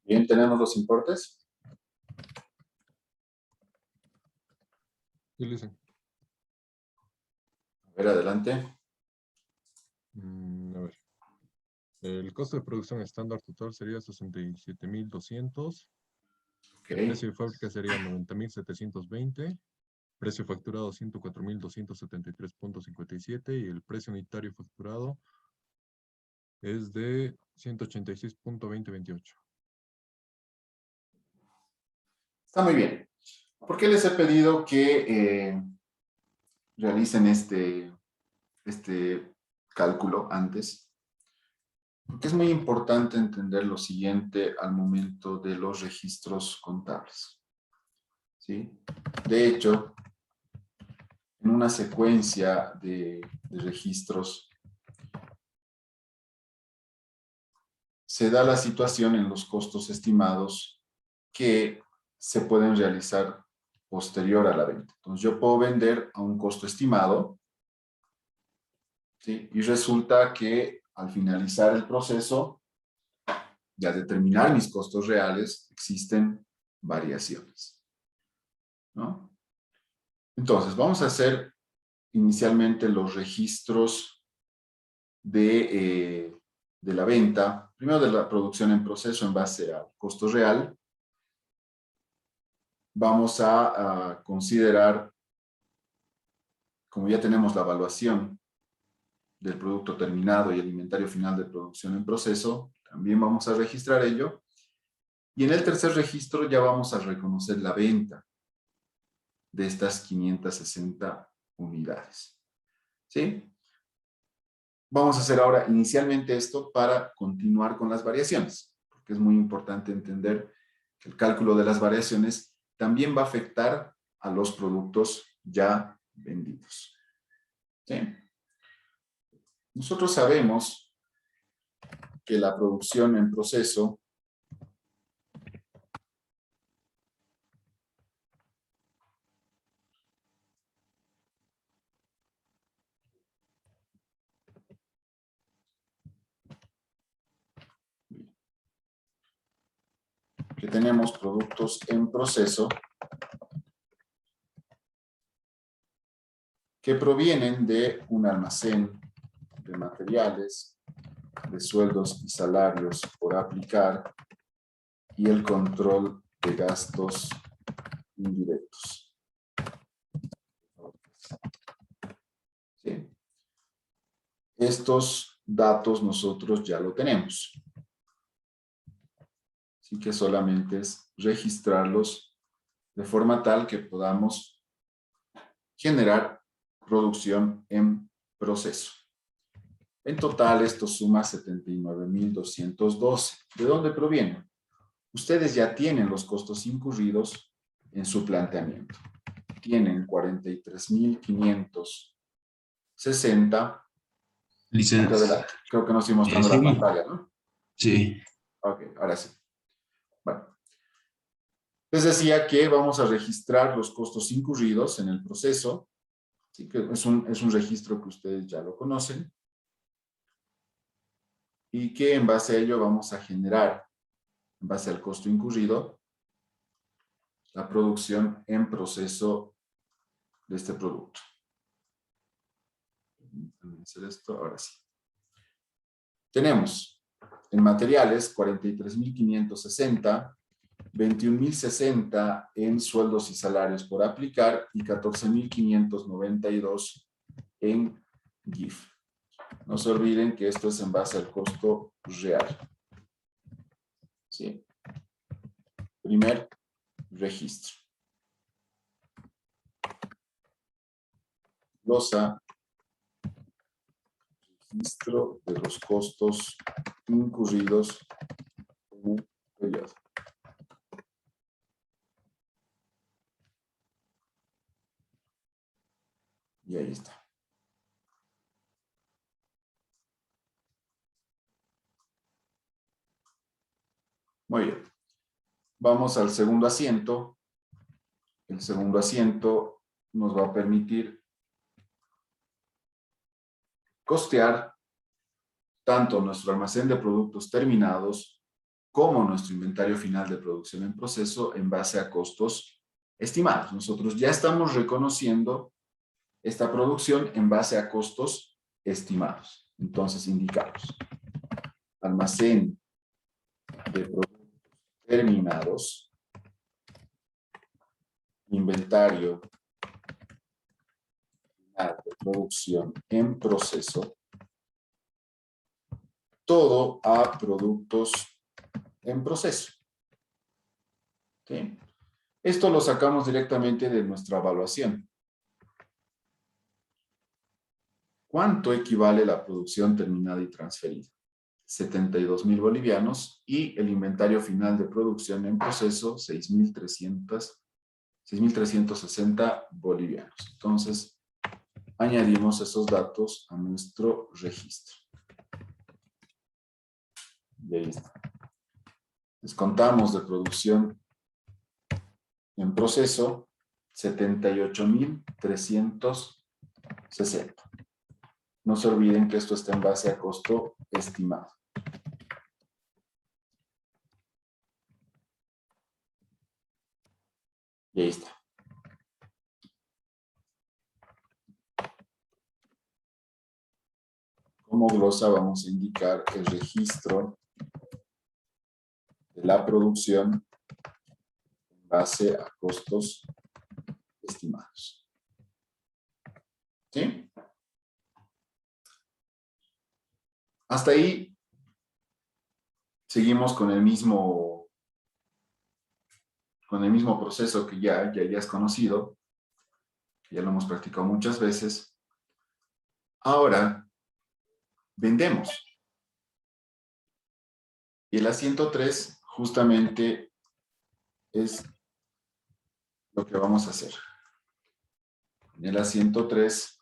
[SPEAKER 2] Bien, tenemos los importes.
[SPEAKER 8] Sí, Luis.
[SPEAKER 2] A ver, adelante.
[SPEAKER 8] A ver. El costo de producción estándar total sería 67.200.
[SPEAKER 2] Ok.
[SPEAKER 8] El precio de fábrica sería 90.720. Precio facturado 104.273.57 y el precio unitario facturado es de 186.2028.
[SPEAKER 2] Está muy bien. ¿Por qué les he pedido que realicen este cálculo antes? Porque es muy importante entender lo siguiente al momento de los registros contables. ¿Sí? De hecho, en una secuencia de registros, se da la situación en los costos estimados que se pueden realizar posterior a la venta. Entonces, yo puedo vender a un costo estimado, ¿sí? Y resulta que al finalizar el proceso, y al determinar mis costos reales, existen variaciones, ¿no? Entonces, vamos a hacer inicialmente los registros de la venta, primero de la producción en proceso en base al costo real. Vamos a considerar, como ya tenemos la evaluación del producto terminado y el inventario final de producción en proceso, también vamos a registrar ello. Y en el tercer registro ya vamos a reconocer la venta de estas 560 unidades. ¿Sí? Vamos a hacer ahora inicialmente esto para continuar con las variaciones, porque es muy importante entender que el cálculo de las variaciones también va a afectar a los productos ya vendidos. ¿Sí? Nosotros sabemos que la producción en proceso que tenemos productos en proceso que provienen de un almacén de materiales, de sueldos y salarios por aplicar y el control de gastos indirectos. ¿Sí? Estos datos nosotros ya lo tenemos. Así que solamente es registrarlos de forma tal que podamos generar producción en proceso. En total esto suma 79.212. ¿De dónde proviene? Ustedes ya tienen los costos incurridos en su planteamiento. Tienen 43.560.
[SPEAKER 9] Licencia.
[SPEAKER 2] Creo que no estoy mostrando la
[SPEAKER 9] Sí.
[SPEAKER 2] pantalla, ¿no?
[SPEAKER 9] Sí.
[SPEAKER 2] Ok, ahora sí. Bueno. Les decía que vamos a registrar los costos incurridos en el proceso. Así que es un registro que ustedes ya lo conocen. Y que en base a ello vamos a generar, en base al costo incurrido, la producción en proceso de este producto. Déjenme hacer esto, ahora sí. Tenemos en materiales 43.560, 21.060 en sueldos y salarios por aplicar y 14.592 en GIF. No se olviden que esto es en base al costo real. ¿Sí? Primer registro. Glosa. Registro de los costos incurridos en un periodo. Y ahí está. Muy bien. Vamos al segundo asiento. El segundo asiento nos va a permitir costear tanto nuestro almacén de productos terminados como nuestro inventario final de producción en proceso en base a costos estimados. Nosotros ya estamos reconociendo esta producción en base a costos estimados. Entonces indicamos almacén de productos terminados, inventario final de producción en proceso, todo a productos en proceso. ¿Sí? Esto lo sacamos directamente de nuestra evaluación. ¿Cuánto equivale la producción terminada y transferida? 72.000 bolivianos y el inventario final de producción en proceso 6.360 bolivianos. Entonces, añadimos esos datos a nuestro registro. Y ahí está. Descontamos de producción en proceso 78.360. No se olviden que esto está en base a costo estimado. Y ahí está. Como glosa vamos a indicar el registro de la producción en base a costos estimados. ¿Sí? Hasta ahí seguimos con el mismo proceso que ya has conocido, que ya lo hemos practicado muchas veces. Ahora, vendemos. Y el asiento 3 justamente es lo que vamos a hacer. En el asiento 3,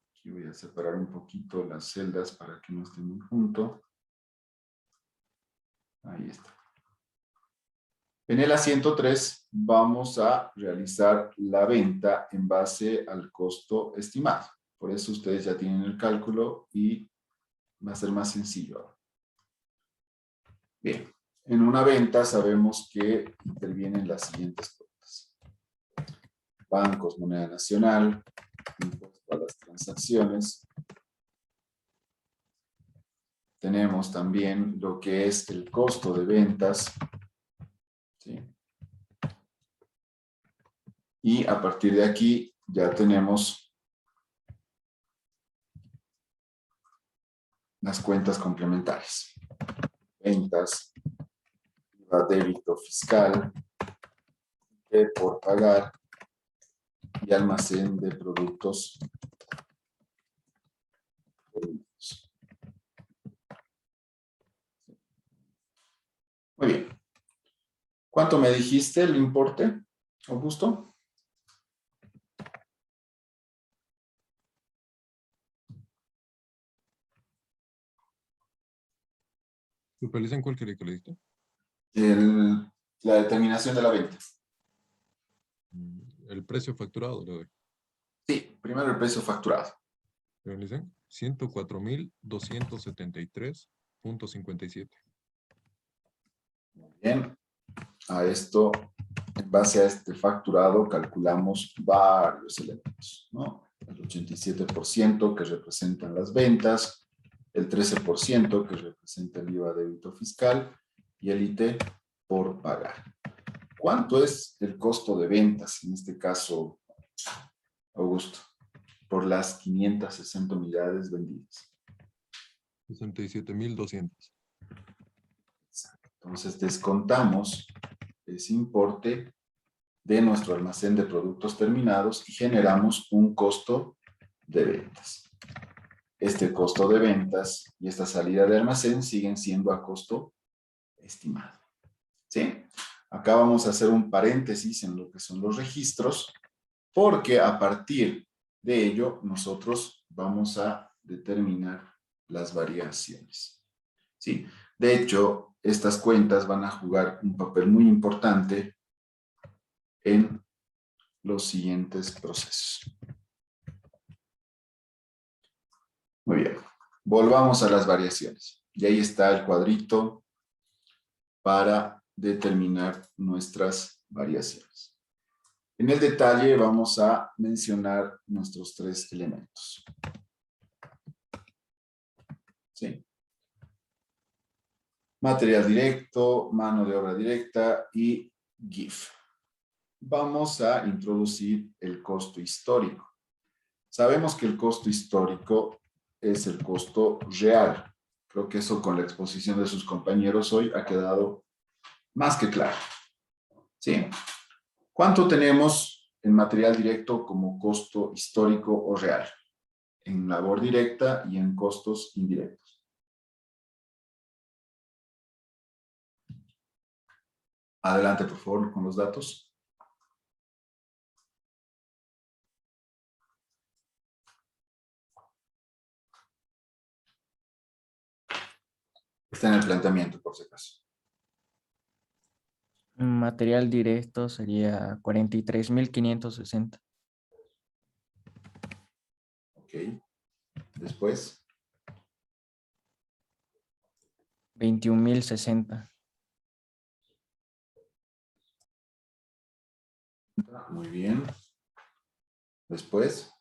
[SPEAKER 2] aquí voy a separar un poquito las celdas para que no estén muy juntos. Ahí está. En el asiento 3 vamos a realizar la venta en base al costo estimado. Por eso ustedes ya tienen el cálculo y va a ser más sencillo ahora. Bien, en una venta sabemos que intervienen las siguientes cuentas. Bancos, moneda nacional, impuesto a las transacciones. Tenemos también lo que es el costo de ventas. ¿Sí? Y a partir de aquí ya tenemos las cuentas complementarias. Ventas, IVA, débito fiscal, que por pagar y almacén de productos. Muy bien. ¿Cuánto me dijiste el importe, Augusto?
[SPEAKER 8] ¿Supervisen cuál quería que le diste?
[SPEAKER 2] La determinación de la venta.
[SPEAKER 8] El precio facturado le doy.
[SPEAKER 2] Sí, primero el precio facturado.
[SPEAKER 8] ¿Supervisen? 104,273,57.
[SPEAKER 2] Muy bien. A esto, en base a este facturado, calculamos varios elementos, ¿no? El 87% que representan las ventas, el 13% que representa el IVA débito fiscal y el IT por pagar. ¿Cuánto es el costo de ventas, en este caso, Augusto, por las 560 unidades vendidas?
[SPEAKER 8] 67,200.
[SPEAKER 2] Entonces descontamos ese importe de nuestro almacén de productos terminados y generamos un costo de ventas. Este costo de ventas y esta salida de almacén siguen siendo a costo estimado. ¿Sí? Acá vamos a hacer un paréntesis en lo que son los registros, porque a partir de ello nosotros vamos a determinar las variaciones. ¿Sí? De hecho, estas cuentas van a jugar un papel muy importante en los siguientes procesos. Muy bien. Volvamos a las variaciones. Y ahí está el cuadrito para determinar nuestras variaciones. En el detalle vamos a mencionar nuestros 3 elementos. ¿Sí? Material directo, mano de obra directa y GIF. Vamos a introducir el costo histórico. Sabemos que el costo histórico es el costo real. Creo que eso con la exposición de sus compañeros hoy ha quedado más que claro. ¿Sí? ¿Cuánto tenemos en material directo como costo histórico o real? En labor directa y en costos indirectos. Adelante, por favor, con los datos. Está en el planteamiento, por si acaso.
[SPEAKER 3] Material directo sería 43.560.
[SPEAKER 2] Ok. Después.
[SPEAKER 3] 21.060.
[SPEAKER 2] Muy bien. Después.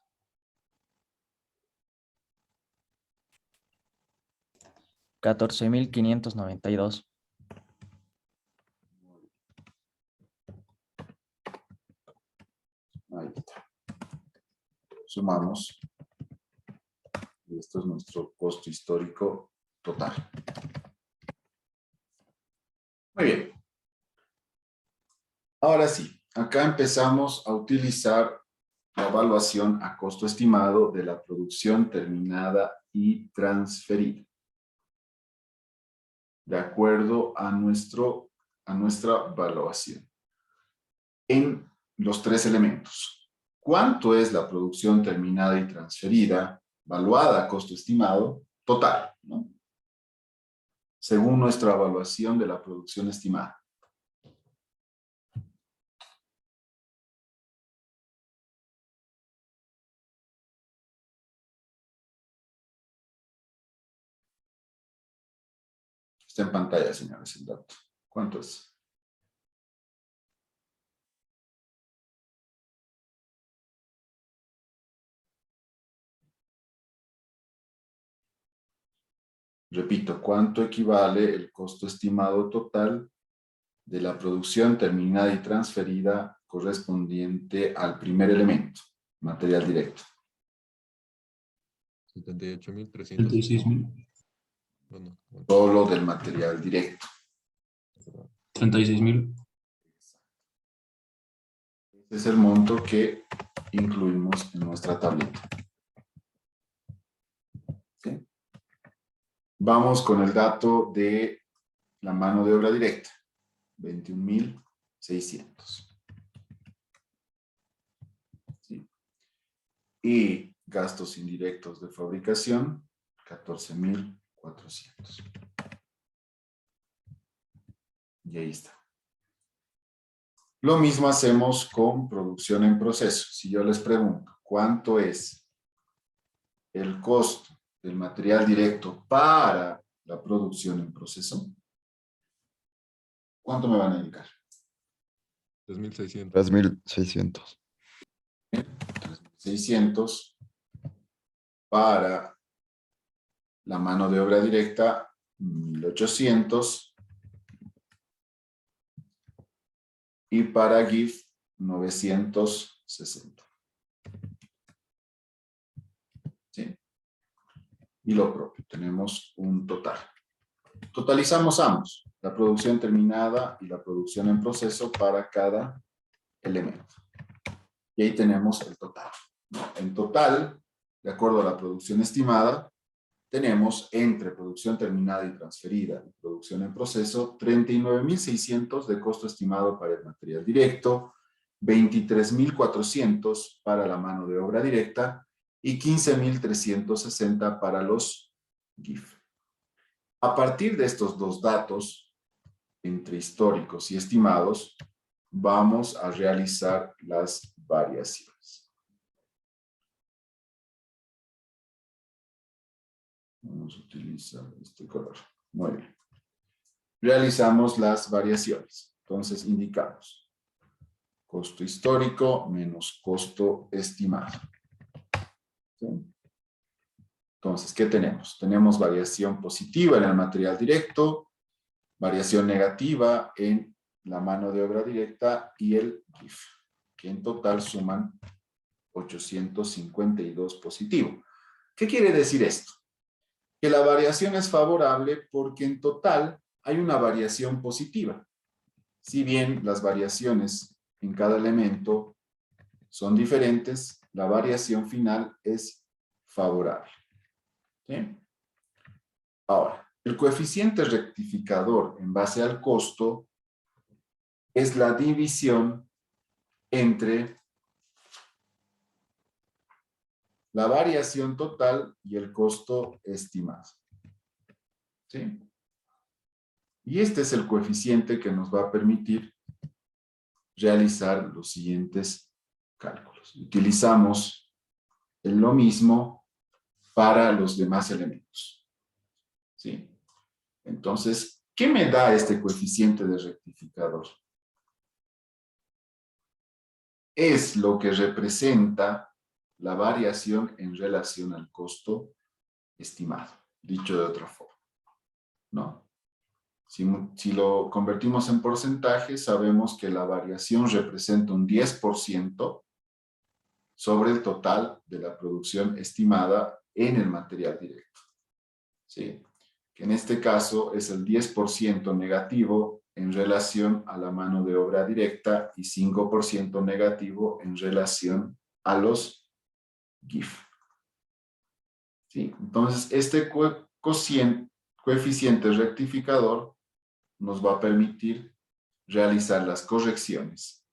[SPEAKER 3] 14,592.
[SPEAKER 2] Ahí está. Sumamos. Y esto es nuestro costo histórico total. Muy bien. Ahora sí, acá empezamos a utilizar la evaluación a costo estimado de la producción terminada y transferida, de acuerdo a nuestra evaluación, en los tres elementos. ¿Cuánto es la producción terminada y transferida, evaluada a costo estimado, total, ¿no? Según nuestra evaluación de la producción estimada. Está en pantalla, señores, el dato. ¿Cuánto es? Repito, ¿cuánto equivale el costo estimado total de la producción terminada y transferida correspondiente al primer elemento, material directo?
[SPEAKER 8] 78.300.
[SPEAKER 9] 36.000.
[SPEAKER 8] Bueno,
[SPEAKER 2] Solo del material directo.
[SPEAKER 9] 36.000.
[SPEAKER 2] Este es el monto que incluimos en nuestra tablita. ¿Sí? Vamos con el dato de la mano de obra directa. 21.600. ¿Sí? Y gastos indirectos de fabricación, 14.400. Y ahí está. Lo mismo hacemos con producción en proceso. Si yo les pregunto, ¿cuánto es el costo del material directo para la producción en proceso? ¿Cuánto me van a indicar?
[SPEAKER 8] 3.600.
[SPEAKER 7] 3.600.
[SPEAKER 2] 3.600 para la mano de obra directa, 1.800 y para GIF, 960. ¿Sí? Y lo propio, tenemos un total. Totalizamos ambos, la producción terminada y la producción en proceso para cada elemento. Y ahí tenemos el total. En total, de acuerdo a la producción estimada, tenemos entre producción terminada y transferida y producción en proceso 39.600 de costo estimado para el material directo, 23.400 para la mano de obra directa y 15.360 para los GIF. A partir de estos dos datos, entre históricos y estimados, vamos a realizar las variaciones. Vamos a utilizar este color. Muy bien. Realizamos las variaciones. Entonces indicamos costo histórico menos costo estimado. ¿Sí? Entonces, ¿qué tenemos? Tenemos variación positiva en el material directo, variación negativa en la mano de obra directa y el GIF, que en total suman 852 positivo. ¿Qué quiere decir esto? Que la variación es favorable porque en total hay una variación positiva. Si bien las variaciones en cada elemento son diferentes, la variación final es favorable. ¿Sí? Ahora, el coeficiente rectificador en base al costo es la división entre la variación total y el costo estimado. ¿Sí? Y este es el coeficiente que nos va a permitir realizar los siguientes cálculos. Utilizamos lo mismo para los demás elementos. ¿Sí? Entonces, ¿qué me da este coeficiente de rectificador? Es lo que representa la variación en relación al costo estimado, dicho de otra forma. ¿no? Si lo convertimos en porcentaje, sabemos que la variación representa un 10% sobre el total de la producción estimada en el material directo. ¿Sí? Que en este caso es el 10% negativo en relación a la mano de obra directa y 5% negativo en relación a los GIF. ¿Sí? Entonces, este coeficiente rectificador nos va a permitir realizar las correcciones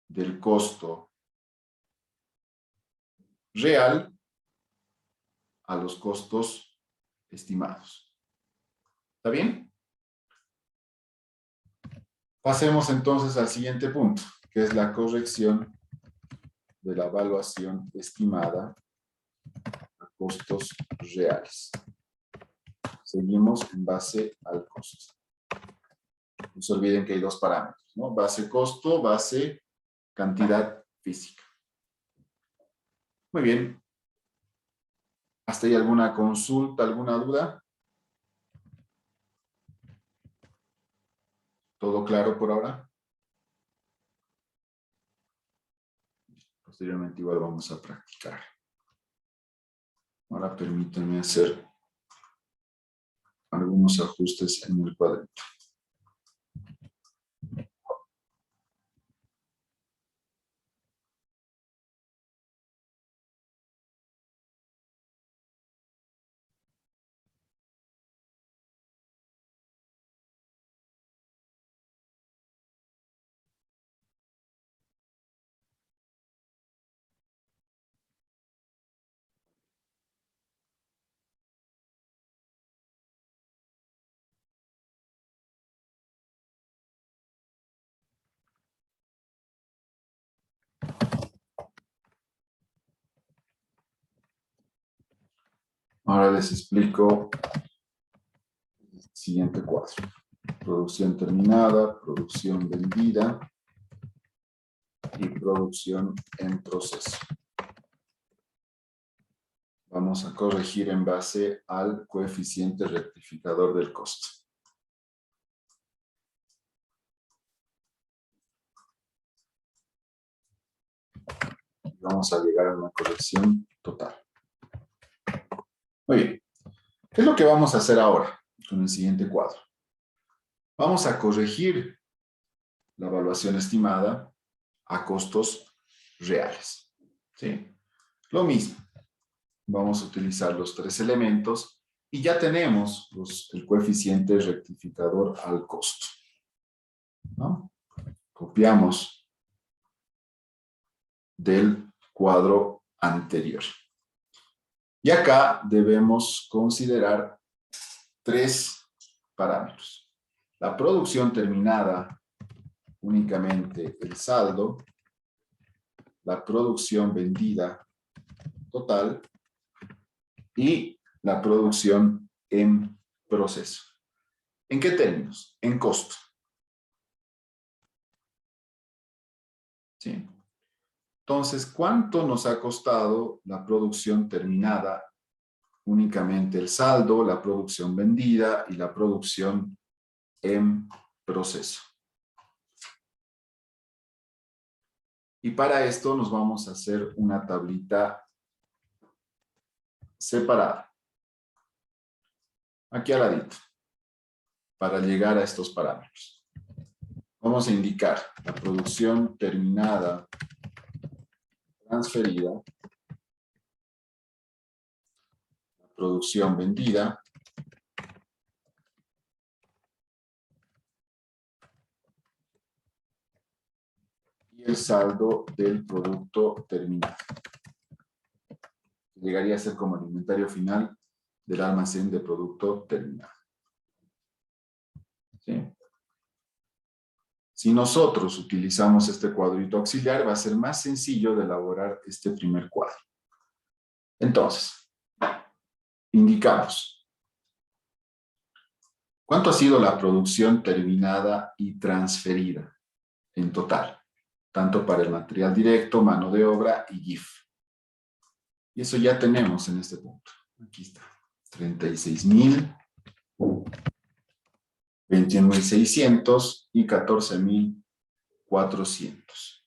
[SPEAKER 2] del costo real a los costos estimados. ¿Está bien? Pasemos entonces al siguiente punto, que es la corrección de la evaluación estimada a costos reales. Seguimos en base al costo. No se olviden que hay dos parámetros, ¿no? Base costo, base cantidad física. Muy bien. ¿Hasta ahí alguna consulta, alguna duda? ¿Todo claro por ahora? Posteriormente igual vamos a practicar. Ahora permítanme hacer algunos ajustes en el cuadrito. Ahora les explico el siguiente cuadro. Producción terminada, producción vendida y producción en proceso. Vamos a corregir en base al coeficiente rectificador del costo. Vamos a llegar a una corrección total. Muy bien. ¿Qué es lo que vamos a hacer ahora con el siguiente cuadro? Vamos a corregir la evaluación estimada a costos reales. ¿Sí? Lo mismo. Vamos a utilizar los tres elementos y ya tenemos el coeficiente rectificador al costo, ¿no? Copiamos del cuadro anterior. Y acá debemos considerar tres parámetros. La producción terminada, únicamente el saldo. La producción vendida total. Y la producción en proceso. ¿En qué términos? En costo. ¿Sí? Entonces, ¿cuánto nos ha costado la producción terminada? Únicamente el saldo, la producción vendida y la producción en proceso. Y para esto nos vamos a hacer una tablita separada. Aquí al ladito. Para llegar a estos parámetros. Vamos a indicar la producción terminada transferida, la producción vendida, y el saldo del producto terminado. Llegaría a ser como el inventario final del almacén de producto terminado. ¿Sí? Si nosotros utilizamos este cuadrito auxiliar, va a ser más sencillo de elaborar este primer cuadro. Entonces, indicamos cuánto ha sido la producción terminada y transferida en total, tanto para el material directo, mano de obra y GIF. Y eso ya tenemos en este punto. Aquí está, 36,000 21.600 y 14.400.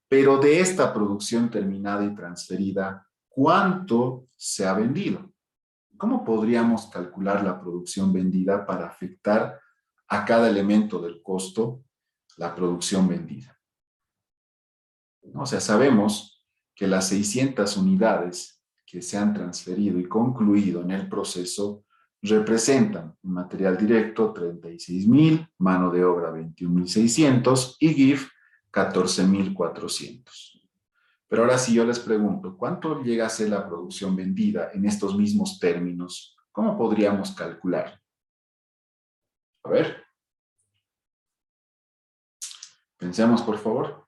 [SPEAKER 2] Pero de esta producción terminada y transferida, ¿cuánto se ha vendido? ¿Cómo podríamos calcular la producción vendida para afectar a cada elemento del costo la producción vendida? O sea, sabemos que las 600 unidades que se han transferido y concluido en el proceso representan material directo 36.000, mano de obra 21.600 y GIF 14.400. Pero ahora sí yo les pregunto, ¿cuánto llega a ser la producción vendida en estos mismos términos? ¿Cómo podríamos calcular? A ver. Pensemos, por favor.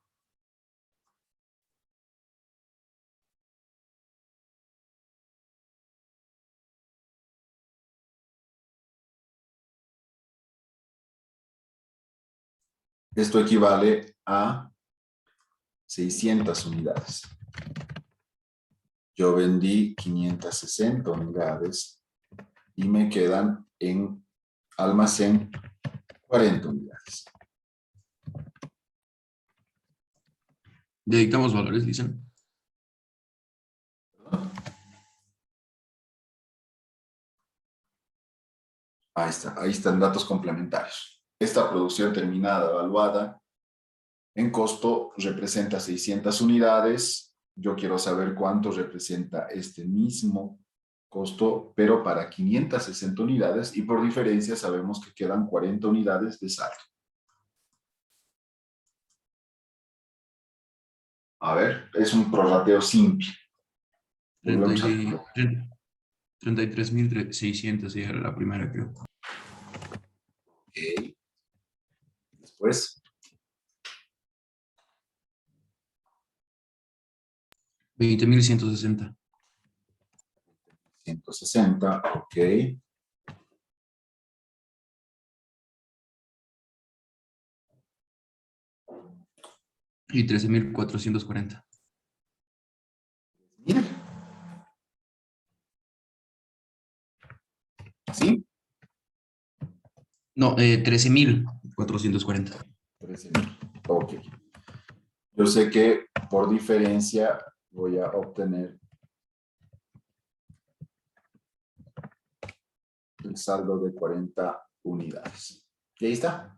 [SPEAKER 2] Esto equivale a 600 unidades. Yo vendí 560 unidades y me quedan en almacén 40 unidades.
[SPEAKER 9] Dedicamos valores, dicen.
[SPEAKER 2] Ahí está, ahí están datos complementarios. Esta producción terminada evaluada en costo representa 600 unidades. Yo quiero saber cuánto representa este mismo costo, pero para 560 unidades, y por diferencia sabemos que quedan 40 unidades de saldo. A ver, es un prorrateo simple. Volvemos a
[SPEAKER 9] 33.600 era la primera, creo.
[SPEAKER 2] Ok. Después.
[SPEAKER 9] 20.160.
[SPEAKER 2] 160, ok.
[SPEAKER 9] Y 13.440.
[SPEAKER 2] Mira. ¿Así?
[SPEAKER 9] No, 13.440.
[SPEAKER 2] 13.000. Ok. Yo sé que por diferencia voy a obtener el saldo de 40 unidades. ¿Y ahí está?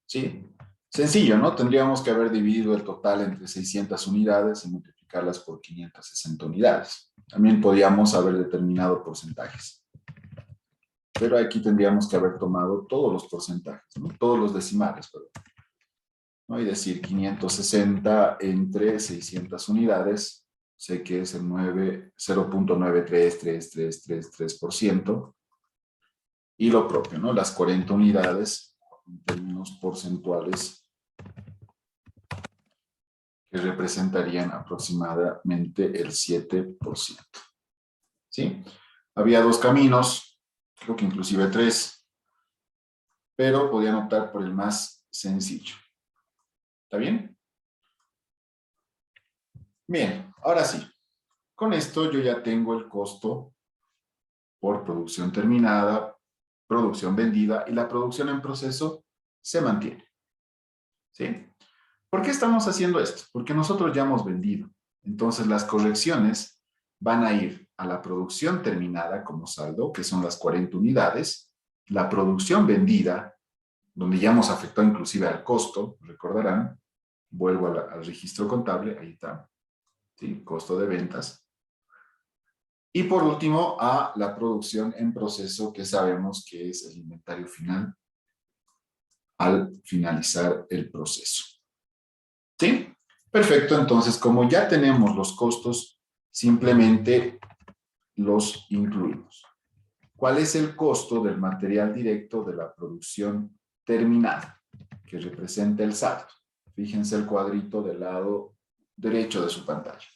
[SPEAKER 2] Sí. Sencillo, ¿no? Tendríamos que haber dividido el total entre 600 unidades y multiplicarlas por 560 unidades. También podíamos haber determinado porcentajes. Pero aquí tendríamos que haber tomado todos los porcentajes, ¿no? Todos los decimales, perdón. ¿No? Y decir 560 entre 600 unidades, sé que es el 0.9333333%. Y lo propio, ¿no? Las 40 unidades en términos porcentuales que representarían aproximadamente el 7%. ¿Sí? Había dos caminos, creo que inclusive tres, pero podían optar por el más sencillo. ¿Está bien? Bien, ahora sí. Con esto yo ya tengo el costo por producción terminada, producción vendida y la producción en proceso se mantiene. ¿Sí? ¿Por qué estamos haciendo esto? Porque nosotros ya hemos vendido. Entonces las correcciones van a ir a la producción terminada como saldo, que son las 40 unidades, la producción vendida, donde ya hemos afectado inclusive al costo, recordarán, vuelvo al registro contable, ahí está, ¿sí? Costo de ventas. Y por último, a la producción en proceso, que sabemos que es el inventario final al finalizar el proceso. ¿Sí? Perfecto, entonces como ya tenemos los costos, simplemente los incluimos. ¿Cuál es el costo del material directo de la producción terminada? Que representa el saldo. Fíjense el cuadrito del lado derecho de su pantalla.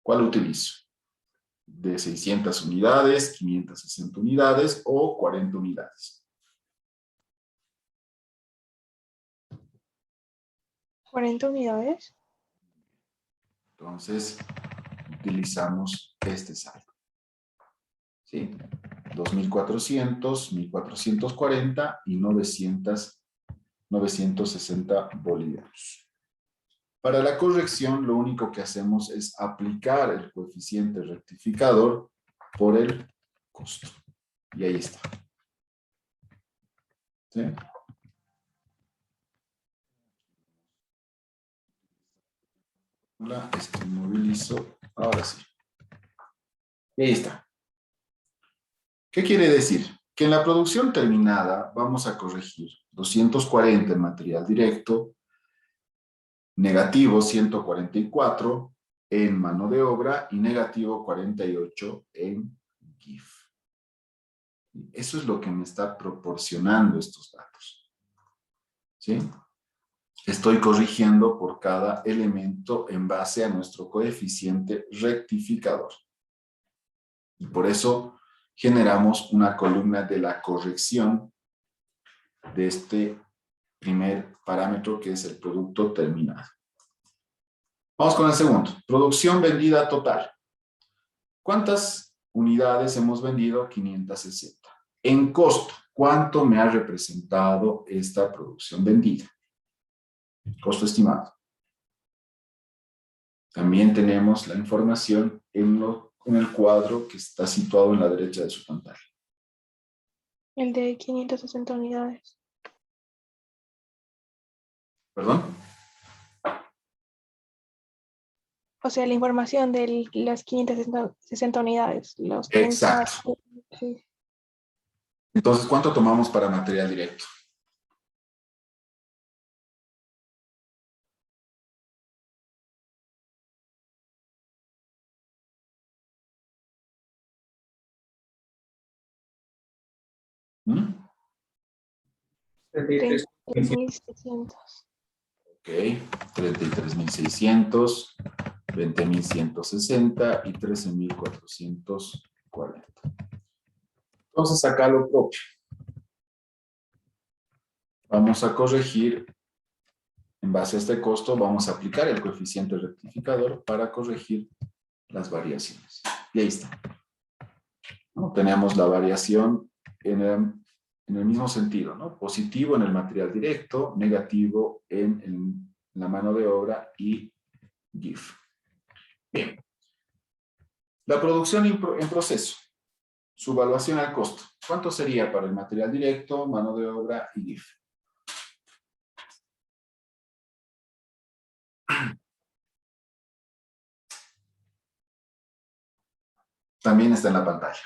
[SPEAKER 2] ¿Cuál utilizo? De 600 unidades, 560 unidades o 40 unidades.
[SPEAKER 6] 40 unidades.
[SPEAKER 2] Entonces, utilizamos este saldo. ¿Sí? 2.400, 1.440 y 960 bolívaros. Para la corrección, lo único que hacemos es aplicar el coeficiente rectificador por el costo. Y ahí está. ¿Sí? Inmovilizo. Ahora sí. Y ahí está. ¿Qué quiere decir? Que en la producción terminada vamos a corregir 240 en material directo, negativo 144 en mano de obra y negativo 48 en GIF. Eso es lo que me está proporcionando estos datos. ¿Sí? Estoy corrigiendo por cada elemento en base a nuestro coeficiente rectificador. Y por eso generamos una columna de la corrección de este primer parámetro que es el producto terminado. Vamos con el segundo. Producción vendida total. ¿Cuántas unidades hemos vendido? 560. En costo, ¿cuánto me ha representado esta producción vendida? Costo estimado. También tenemos la información en el cuadro que está situado en la derecha de su pantalla.
[SPEAKER 6] El de 560 unidades.
[SPEAKER 2] ¿Perdón?
[SPEAKER 6] O sea, la información de las 560 unidades. Los
[SPEAKER 2] Exacto.
[SPEAKER 6] Sí.
[SPEAKER 2] Entonces, ¿cuánto tomamos para material directo? ¿Mm?
[SPEAKER 6] 33.600.
[SPEAKER 2] Ok, 33.600, 20.160 y 13.440. Entonces, acá lo propio. Vamos a corregir, en base a este costo, vamos a aplicar el coeficiente rectificador para corregir las variaciones. Y ahí está. ¿No? Tenemos la variación en el mismo sentido, ¿no? Positivo en el material directo, negativo en la mano de obra y GIF. Bien. La producción en proceso. Su evaluación al costo. ¿Cuánto sería para el material directo, mano de obra y GIF? También está en la pantalla.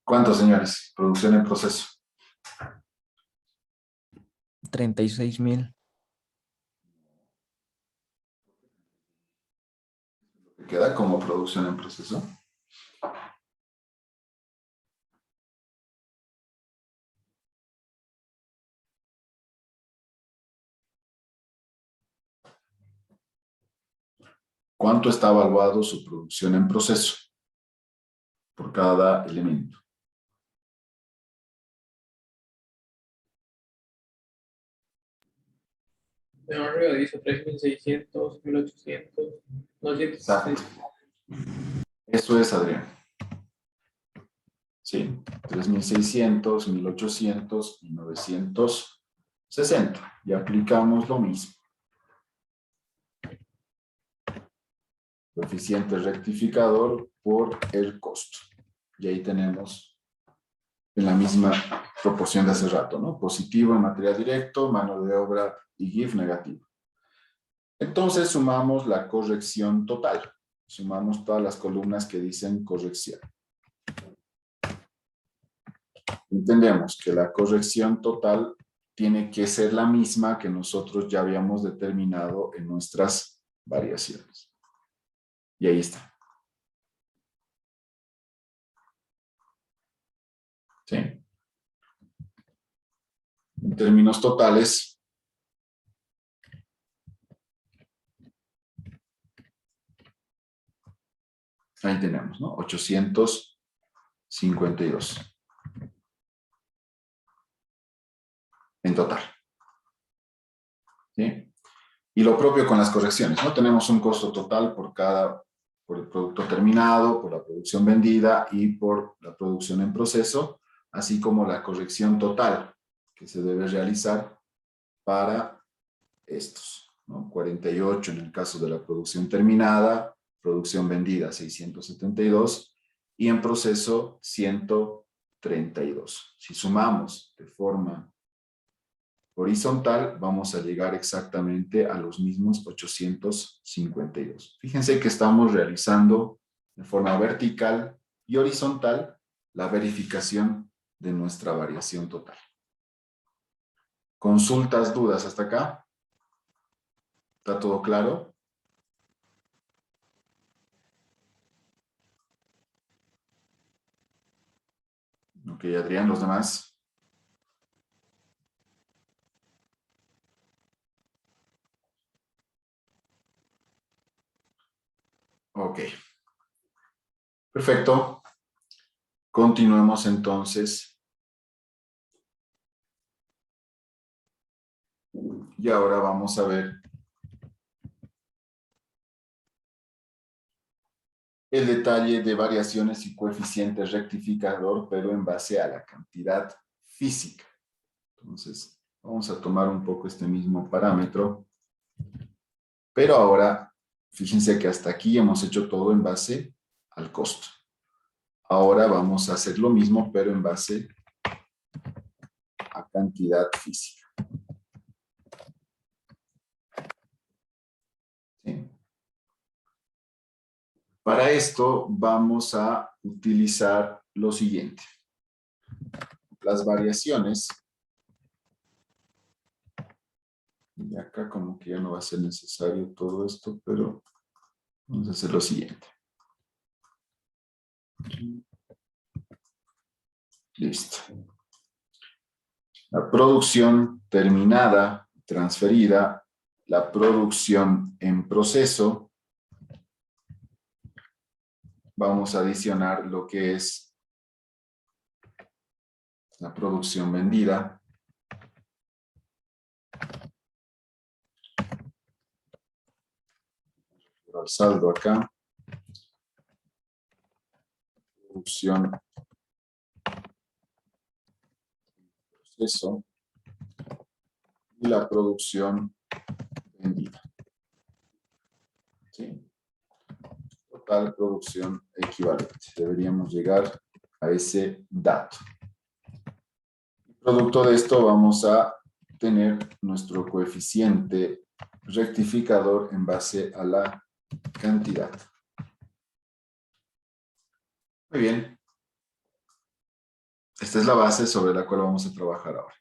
[SPEAKER 2] ¿Cuántos, señores? Producción en proceso.
[SPEAKER 3] 36,000.
[SPEAKER 2] Queda como producción en proceso. ¿Cuánto está evaluado su producción en proceso? Por cada elemento.
[SPEAKER 10] De arriba dice 3.600, 1.800, 900.
[SPEAKER 2] Exacto. Eso es, Adrián. Sí, 3.600, 1.800 y 960. Y aplicamos lo mismo. Coeficiente rectificador por el costo. Y ahí tenemos en la misma proporción de hace rato, ¿no? Positivo en material directo, mano de obra y GIF negativo. Entonces sumamos la corrección total. Sumamos todas las columnas que dicen corrección. Entendemos que la corrección total tiene que ser la misma que nosotros ya habíamos determinado en nuestras variaciones. Y ahí está. ¿Sí? En términos totales, ahí tenemos, ¿no? 852 en total. ¿Sí? Y lo propio con las correcciones, ¿no? Tenemos un costo total por el producto terminado, por la producción vendida y por la producción en proceso, así como la corrección total que se debe realizar para estos, ¿no? 48 en el caso de la producción terminada, producción vendida 672 y en proceso 132. Si sumamos de forma horizontal, vamos a llegar exactamente a los mismos 852. Fíjense que estamos realizando de forma vertical y horizontal la verificación de nuestra variación total. ¿Consultas, dudas hasta acá? ¿Está todo claro? Ok, Adrián, ¿los demás? Ok. Perfecto. Continuemos entonces. Y ahora vamos a ver el detalle de variaciones y coeficientes rectificador, pero en base a la cantidad física. Entonces, vamos a tomar un poco este mismo parámetro. Pero ahora, fíjense que hasta aquí hemos hecho todo en base al costo. Ahora vamos a hacer lo mismo, pero en base a cantidad física. ¿Sí? Para esto vamos a utilizar lo siguiente. Las variaciones. Y acá como que ya no va a ser necesario todo esto, pero vamos a hacer lo siguiente. Listo. La producción terminada, transferida, la producción en proceso. Vamos a adicionar lo que es la producción vendida. El saldo acá. Producción proceso y la producción vendida. ¿Sí? Total producción equivalente. Deberíamos llegar a ese dato. Producto de esto vamos a tener nuestro coeficiente rectificador en base a la cantidad. Muy bien. Esta es la base sobre la cual vamos a trabajar ahora.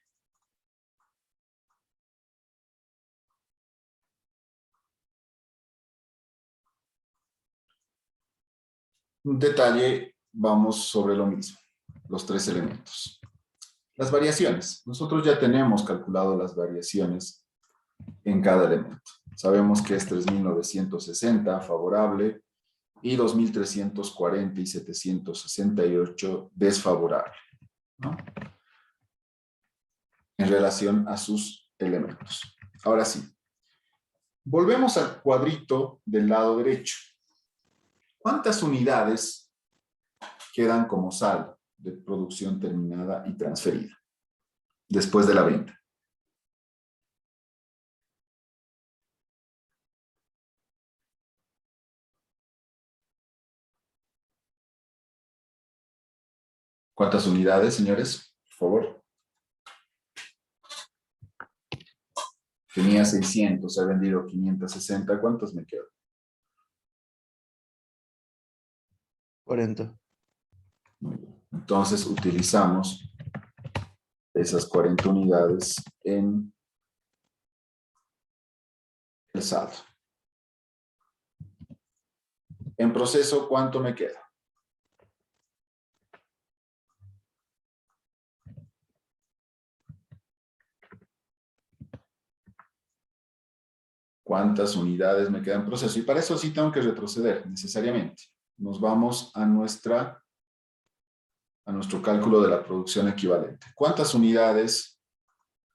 [SPEAKER 2] Un detalle, vamos sobre lo mismo, los tres elementos. Las variaciones. Nosotros ya tenemos calculado las variaciones en cada elemento. Sabemos que es 3.960 favorable y 2.340 y 768 desfavorable, ¿no? En relación a sus elementos. Ahora sí, volvemos al cuadrito del lado derecho. ¿Cuántas unidades quedan como saldo de producción terminada y transferida después de la venta? ¿Cuántas unidades, señores? Por favor. Tenía 600, he vendido 560. ¿Cuántos me quedan?
[SPEAKER 7] 40.
[SPEAKER 2] Muy bien. Entonces utilizamos esas 40 unidades en el saldo. En proceso, ¿cuánto me queda? ¿Cuántas unidades me quedan en proceso? Y para eso sí tengo que retroceder, necesariamente. Nos vamos a nuestro cálculo de la producción equivalente. ¿Cuántas unidades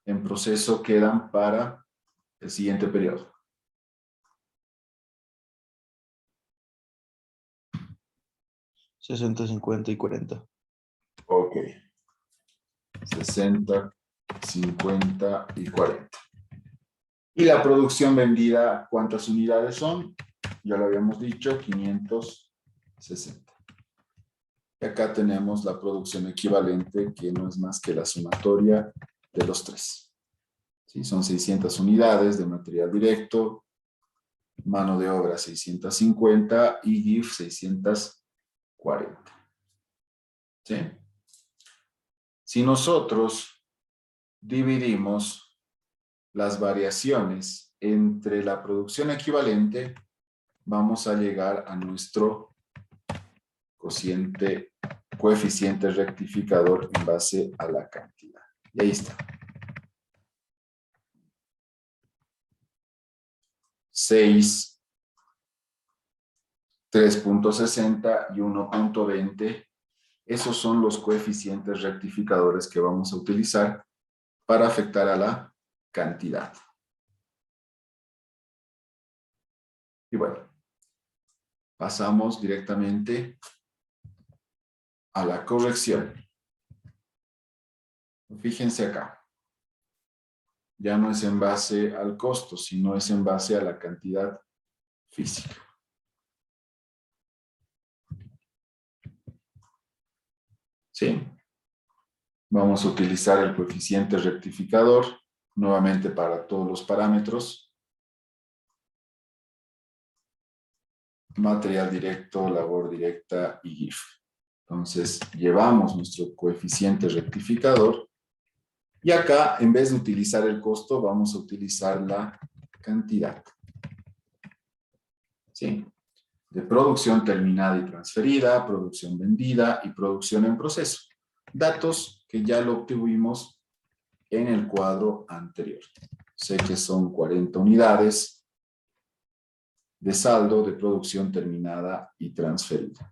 [SPEAKER 2] en proceso quedan para el siguiente periodo?
[SPEAKER 7] 60, 50 y 40.
[SPEAKER 2] Ok. 60, 50 y 40. Y la producción vendida, ¿cuántas unidades son? Ya lo habíamos dicho, 560. Y acá tenemos la producción equivalente, que no es más que la sumatoria de los tres. ¿Sí? Son 600 unidades de material directo, mano de obra 650 y GIF 640. ¿Sí? Si nosotros dividimos las variaciones entre la producción equivalente, vamos a llegar a nuestro coeficiente rectificador en base a la cantidad. Y ahí está. 6, 3.60 y 1.20. Esos son los coeficientes rectificadores que vamos a utilizar para afectar a la cantidad. Y bueno, pasamos directamente a la corrección. Fíjense acá. Ya no es en base al costo, sino es en base a la cantidad física. ¿Sí? Vamos a utilizar el coeficiente rectificador nuevamente para todos los parámetros. Material directo, labor directa y GIF. Entonces, llevamos nuestro coeficiente rectificador y acá, en vez de utilizar el costo, vamos a utilizar la cantidad. ¿Sí? De producción terminada y transferida, producción vendida y producción en proceso. Datos que ya lo obtuvimos en el cuadro anterior. Sé que son 40 unidades de saldo de producción terminada y transferida.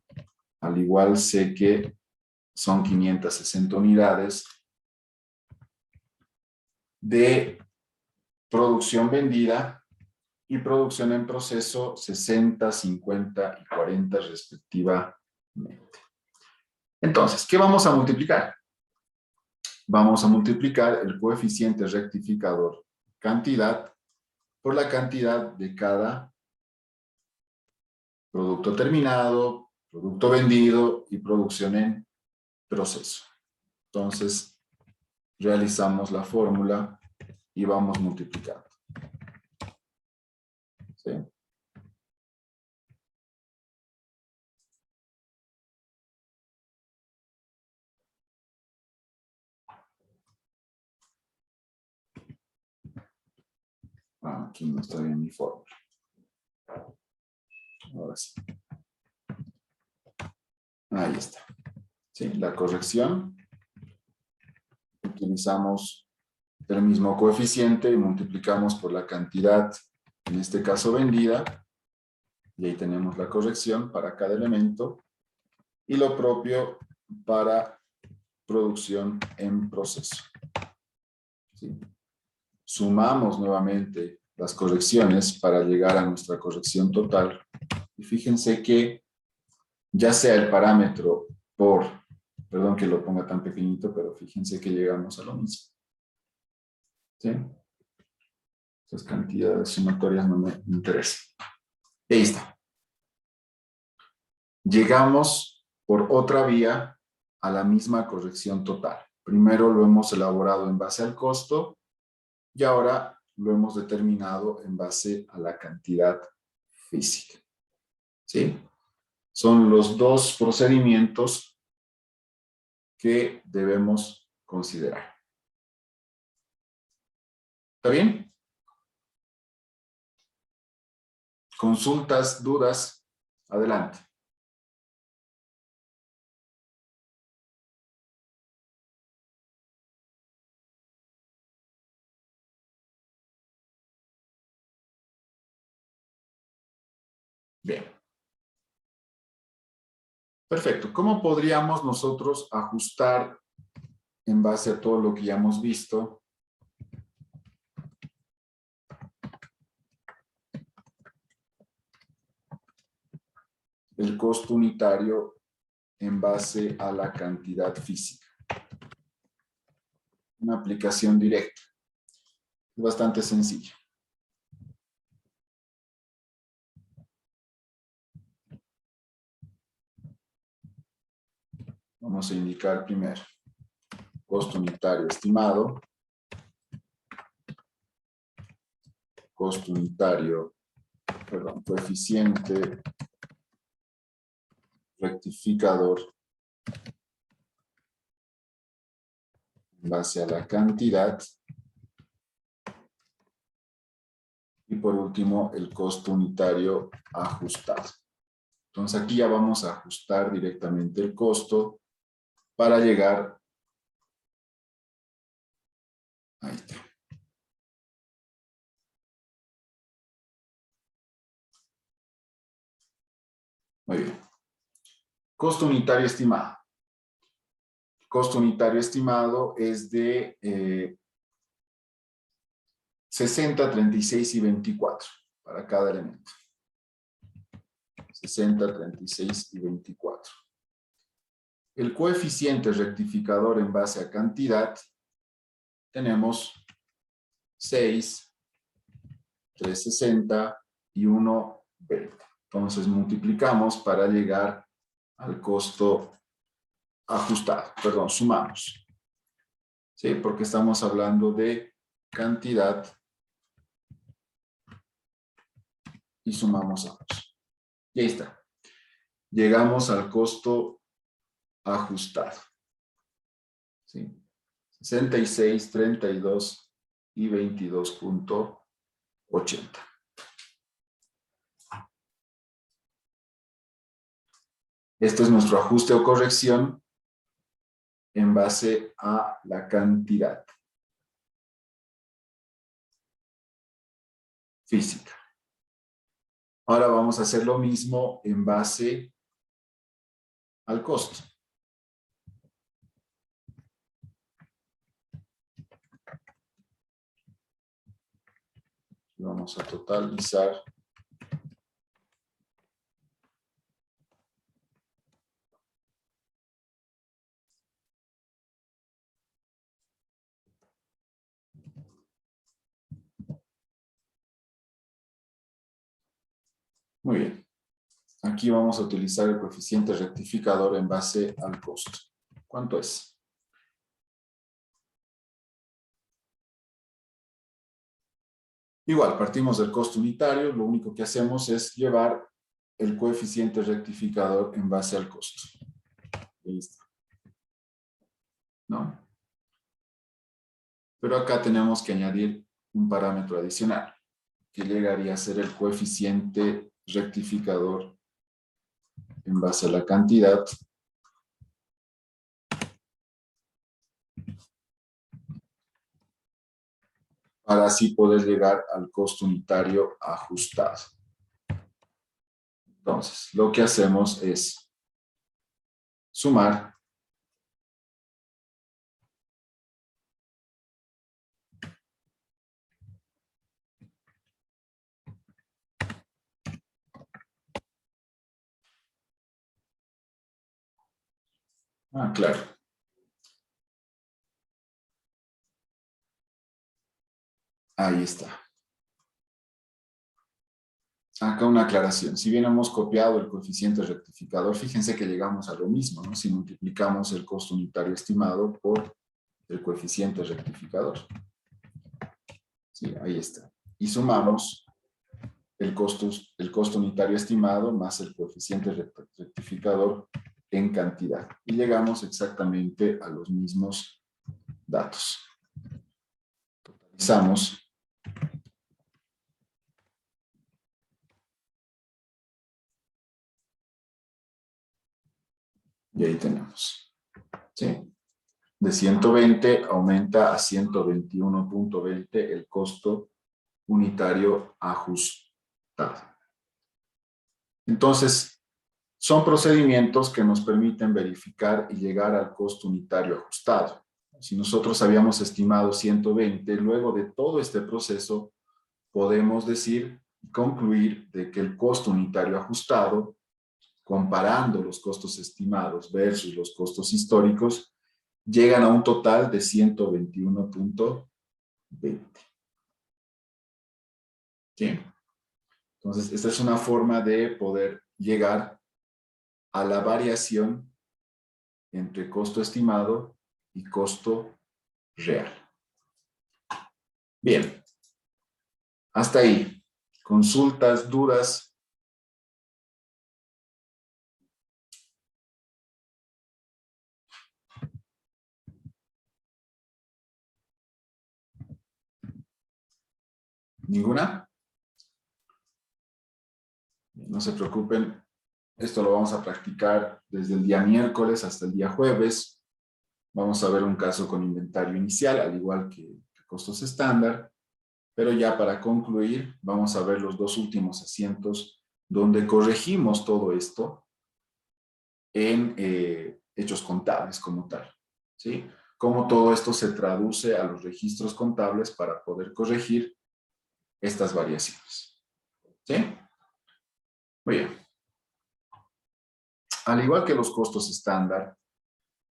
[SPEAKER 2] Al igual sé que son 560 unidades de producción vendida y producción en proceso 60, 50 y 40 respectivamente. Entonces, ¿qué vamos a multiplicar? Vamos a multiplicar el coeficiente rectificador cantidad por la cantidad de cada producto terminado, producto vendido y producción en proceso. Entonces, realizamos la fórmula y vamos multiplicando. ¿Sí? Aquí no está bien mi fórmula. Ahora sí. Ahí está. ¿Sí? La corrección. Utilizamos el mismo coeficiente y multiplicamos por la cantidad, en este caso vendida, y ahí tenemos la corrección para cada elemento, y lo propio para producción en proceso. ¿Sí? Sumamos nuevamente las correcciones para llegar a nuestra corrección total, y fíjense que ya sea el parámetro perdón que lo ponga tan pequeñito, pero fíjense que llegamos a lo mismo. ¿Sí? Esas cantidades sumatorias no me interesan. Ahí está. Llegamos por otra vía a la misma corrección total. Primero lo hemos elaborado en base al costo y ahora lo hemos determinado en base a la cantidad física. ¿Sí? Son los dos procedimientos que debemos considerar. ¿Está bien? Consultas, dudas, adelante. Bien. Perfecto. ¿Cómo podríamos nosotros ajustar en base a todo lo que ya hemos visto? El costo unitario en base a la cantidad física. Una aplicación directa. Es bastante sencilla. Vamos a indicar primero costo unitario estimado, costo unitario, perdón, coeficiente rectificador en base a la cantidad y por último el costo unitario ajustado. Entonces aquí ya vamos a ajustar directamente el costo para llegar. Ahí está. Muy bien. Costo unitario estimado. Costo unitario estimado es de 60, 36 y 24 para cada elemento. 60, 36 y 24. El coeficiente rectificador en base a cantidad tenemos 6, 360 y 1,20. Entonces multiplicamos para llegar al costo ajustado. Perdón, sumamos. ¿Sí? Porque estamos hablando de cantidad y sumamos ambos. Y ahí está. Llegamos al costo ajustado. ¿Sí? 66, 32 y 22.80. Este es nuestro ajuste o corrección en base a la cantidad física. Ahora vamos a hacer lo mismo en base al costo. Vamos a totalizar. Muy bien. Aquí vamos a utilizar el coeficiente rectificador en base al costo. ¿Cuánto es? Igual, partimos del costo unitario. Lo único que hacemos es llevar el coeficiente rectificador en base al costo. Ahí está. ¿No? Pero acá tenemos que añadir un parámetro adicional, que llegaría a ser el coeficiente rectificador en base a la cantidad para así poder llegar al costo unitario ajustado. Entonces, lo que hacemos es sumar claro. Ahí está. Acá una aclaración. Si bien hemos copiado el coeficiente rectificador, fíjense que llegamos a lo mismo, ¿no? Si multiplicamos el costo unitario estimado por el coeficiente rectificador. Sí, ahí está. Y sumamos el costo unitario estimado más el coeficiente rectificador en cantidad. Y llegamos exactamente a los mismos datos. Totalizamos. Y ahí tenemos. ¿Sí? De 120 aumenta a 121.20 el costo unitario ajustado. Entonces, son procedimientos que nos permiten verificar y llegar al costo unitario ajustado. Si nosotros habíamos estimado 120, luego de todo este proceso, podemos decir y concluir de que el costo unitario ajustado, comparando los costos estimados versus los costos históricos, llegan a un total de 121.20. ¿Sí? Entonces, esta es una forma de poder llegar a la variación entre costo estimado y costo real. Bien. Hasta ahí. Consultas, dudas. ¿Ninguna? No se preocupen. Esto lo vamos a practicar desde el día miércoles hasta el día jueves. Vamos a ver un caso con inventario inicial, al igual que costos estándar. Pero ya para concluir, vamos a ver los dos últimos asientos donde corregimos todo esto en hechos contables como tal, ¿sí? Cómo todo esto se traduce a los registros contables para poder corregir estas variaciones, ¿sí? Muy bien. Al igual que los costos estándar,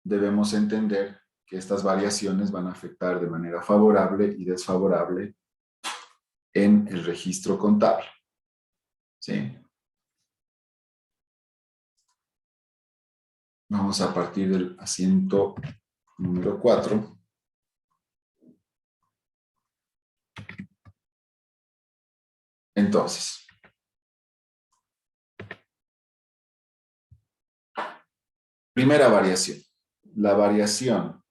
[SPEAKER 2] debemos entender que estas variaciones van a afectar de manera favorable y desfavorable en el registro contable, ¿sí? Vamos a partir del asiento número 4. Entonces, primera variación. La variación,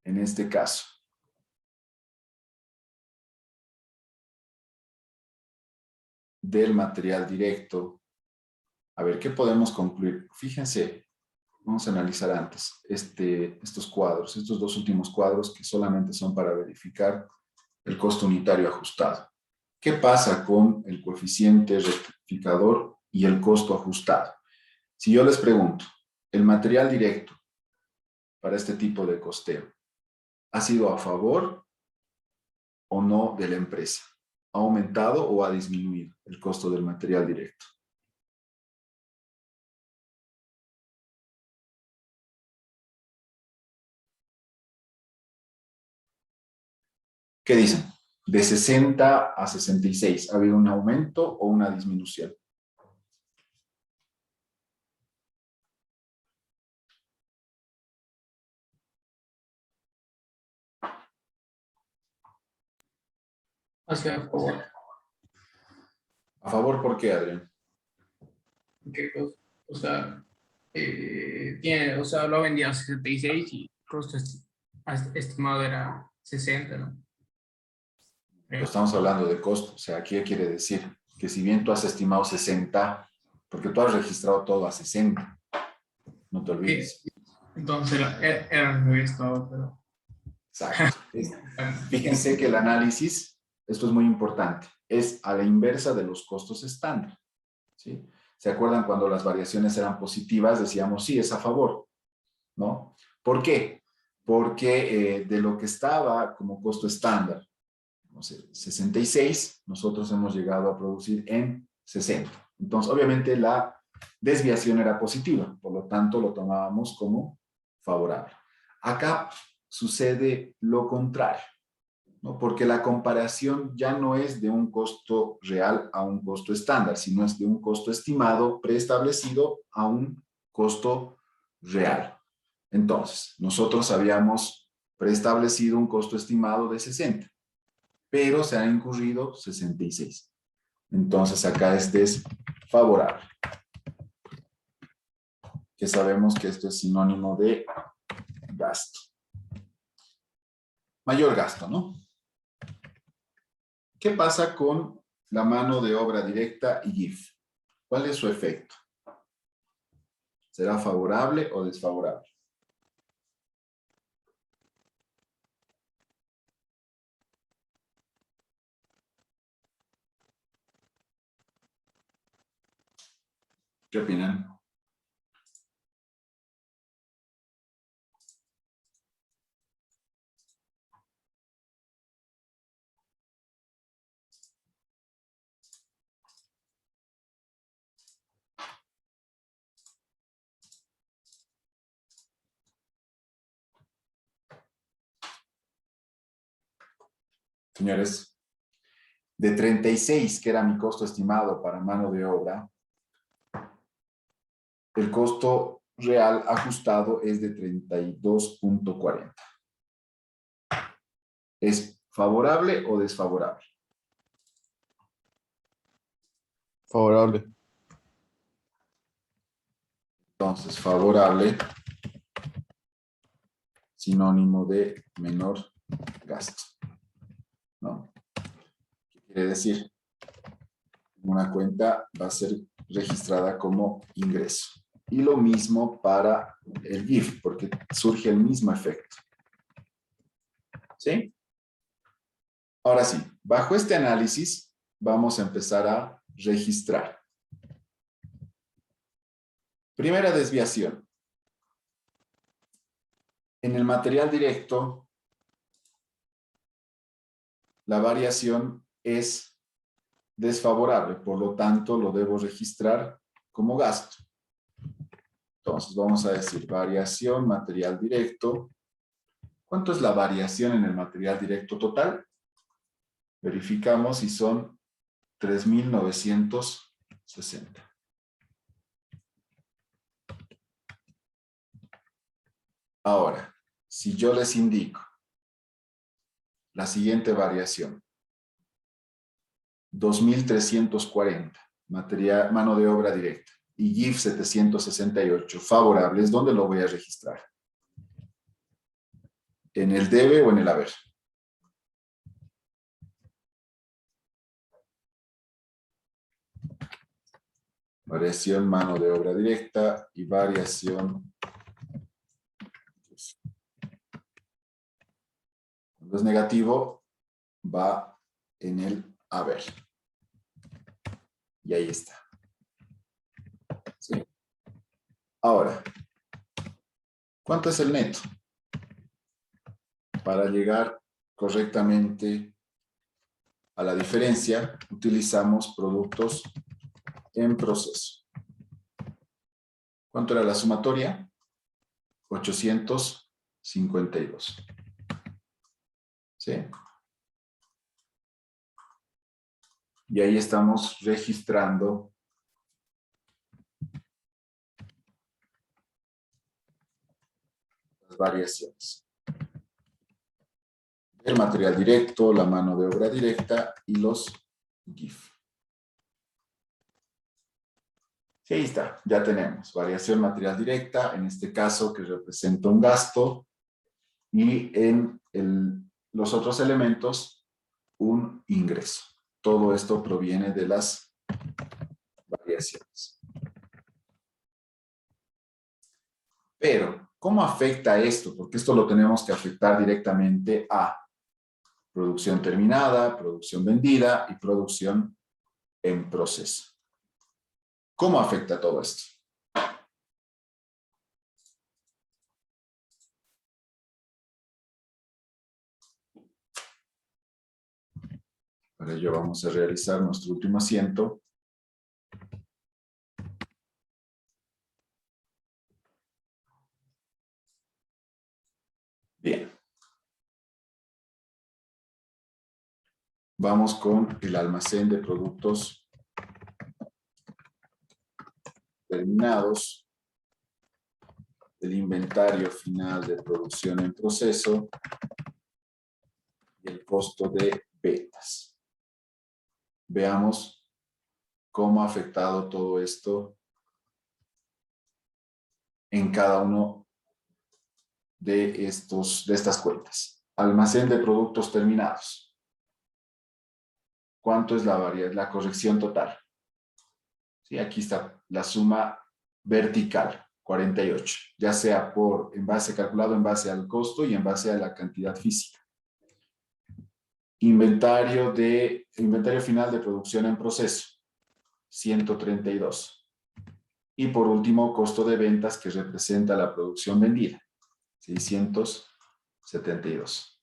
[SPEAKER 2] en este caso, del material directo. A ver, ¿qué podemos concluir? Fíjense, vamos a analizar antes estos cuadros, estos dos últimos cuadros que solamente son para verificar el costo unitario ajustado. ¿Qué pasa con el coeficiente rectificador y el costo ajustado? Si yo les pregunto, ¿el material directo para este tipo de costeo ha sido a favor o no de la empresa? ¿Ha aumentado o ha disminuido el costo del material directo? ¿Qué dicen? De 60 a 66, ¿ha habido un aumento o una disminución?
[SPEAKER 10] Hacia a favor.
[SPEAKER 2] ¿A favor por qué, Adrián?
[SPEAKER 10] ¿Qué cosa? O sea, tiene, o sea, lo vendía a 66 y el costo estimado era 60, ¿no?
[SPEAKER 2] Pero estamos hablando de costo, o sea, ¿qué quiere decir? Que si bien tú has estimado 60, porque tú has registrado todo a 60, no te olvides.
[SPEAKER 10] Entonces era al revés todo, pero...
[SPEAKER 2] Exacto. Fíjense que el análisis, esto es muy importante, es a la inversa de los costos estándar, ¿sí? ¿Se acuerdan cuando las variaciones eran positivas? Decíamos, sí, es a favor, ¿no? ¿Por qué? Porque de lo que estaba como costo estándar, no sé, 66, nosotros hemos llegado a producir en 60. Entonces, obviamente, la desviación era positiva, por lo tanto, lo tomábamos como favorable. Acá sucede lo contrario, ¿no? Porque la comparación ya no es de un costo real a un costo estándar, sino es de un costo estimado preestablecido a un costo real. Entonces, nosotros habíamos preestablecido un costo estimado de 60, pero se han incurrido 66. Entonces, acá es desfavorable, que sabemos que esto es sinónimo de gasto. Mayor gasto, ¿no? ¿Qué pasa con la mano de obra directa y GIF? ¿Cuál es su efecto? ¿Será favorable o desfavorable? ¿Qué opinan? Señores, de 36, que era mi costo estimado para mano de obra, el costo real ajustado es de 32.40. ¿Es favorable o desfavorable?
[SPEAKER 7] Favorable.
[SPEAKER 2] Entonces, favorable, sinónimo de menor gasto, ¿no? ¿Qué quiere decir? Una cuenta va a ser registrada como ingreso. Y lo mismo para el GIF, porque surge el mismo efecto. ¿Sí? Ahora sí, bajo este análisis vamos a empezar a registrar. Primera desviación. En el material directo, la variación es desfavorable, por lo tanto lo debo registrar como gasto. Entonces vamos a decir variación, material directo. ¿Cuánto es la variación en el material directo total? Verificamos y son 3.960. Ahora, si yo les indico la siguiente variación, 2.340, material, mano de obra directa, y GIF 768, favorables, ¿dónde lo voy a registrar? ¿En el debe o en el haber? Variación, mano de obra directa y variación. Cuando es negativo, va en el haber. Y ahí está. ¿Sí? Ahora, ¿cuánto es el neto? Para llegar correctamente a la diferencia, utilizamos productos en proceso. ¿Cuánto era la sumatoria? 852. ¿Sí? Y ahí estamos registrando las variaciones. El material directo, la mano de obra directa y los GIF. Sí, ahí está, ya tenemos variación material directa, en este caso que representa un gasto, y en los otros elementos un ingreso. Todo esto proviene de las variaciones. Pero, ¿cómo afecta esto? Porque esto lo tenemos que afectar directamente a producción terminada, producción vendida y producción en proceso. ¿Cómo afecta todo esto? Para ello vamos a realizar nuestro último asiento. Bien. Vamos con el almacén de productos terminados, el inventario final de producción en proceso y el costo de ventas. Veamos cómo ha afectado todo esto en cada uno de estas cuentas. Almacén de productos terminados. ¿Cuánto es la corrección total? Sí, aquí está la suma vertical, 48, ya sea calculado en base al costo y en base a la cantidad física. Inventario final de producción en proceso, 132. Y por último, costo de ventas que representa la producción vendida, 672.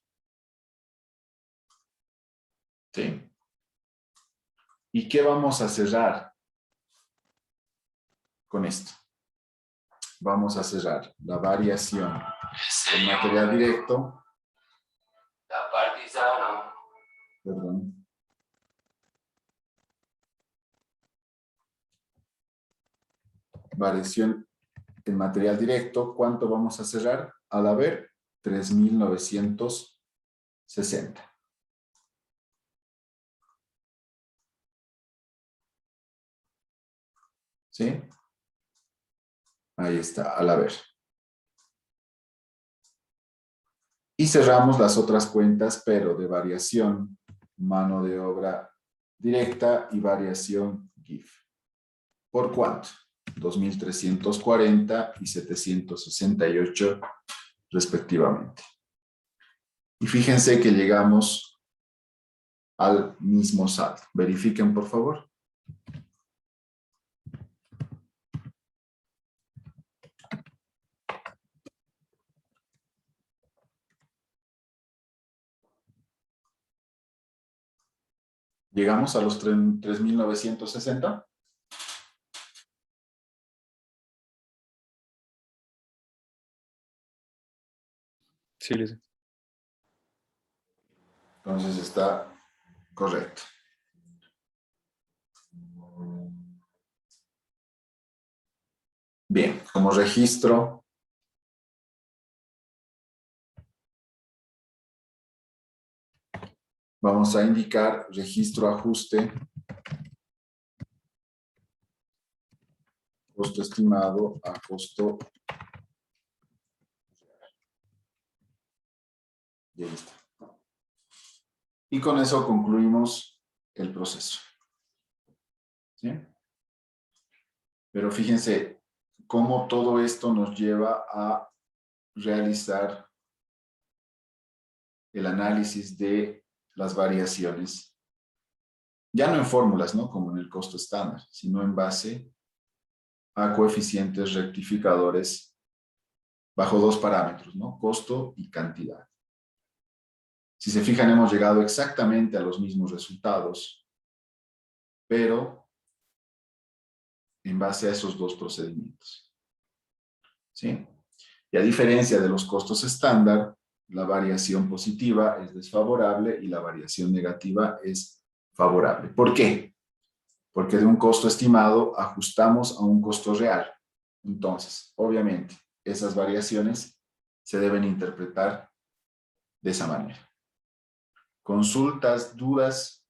[SPEAKER 2] ¿Sí? ¿Y qué vamos a cerrar con esto? Vamos a cerrar la variación del material directo. Perdón. Variación en material directo. ¿Cuánto vamos a cerrar? Al haber 3.960. ¿Sí? Ahí está, al haber. Y cerramos las otras cuentas, pero de variación, mano de obra directa y variación GIF. ¿Por cuánto? 2.340 y 768 respectivamente. Y fíjense que llegamos al mismo saldo. Verifiquen, por favor. ¿Llegamos a los 3.960?
[SPEAKER 4] Sí, Lisa.
[SPEAKER 2] Entonces está correcto. Bien, como registro, vamos a indicar registro ajuste, costo estimado a costo. Y ahí está. Y con eso concluimos el proceso. ¿Sí? Pero fíjense cómo todo esto nos lleva a realizar el análisis de las variaciones, ya no en fórmulas, ¿no? Como en el costo estándar, sino en base a coeficientes rectificadores bajo dos parámetros, ¿no? Costo y cantidad. Si se fijan, hemos llegado exactamente a los mismos resultados, pero en base a esos dos procedimientos. ¿Sí? Y a diferencia de los costos estándar, la variación positiva es desfavorable y la variación negativa es favorable. ¿Por qué? Porque de un costo estimado ajustamos a un costo real. Entonces, obviamente, esas variaciones se deben interpretar de esa manera. ¿Consultas, dudas?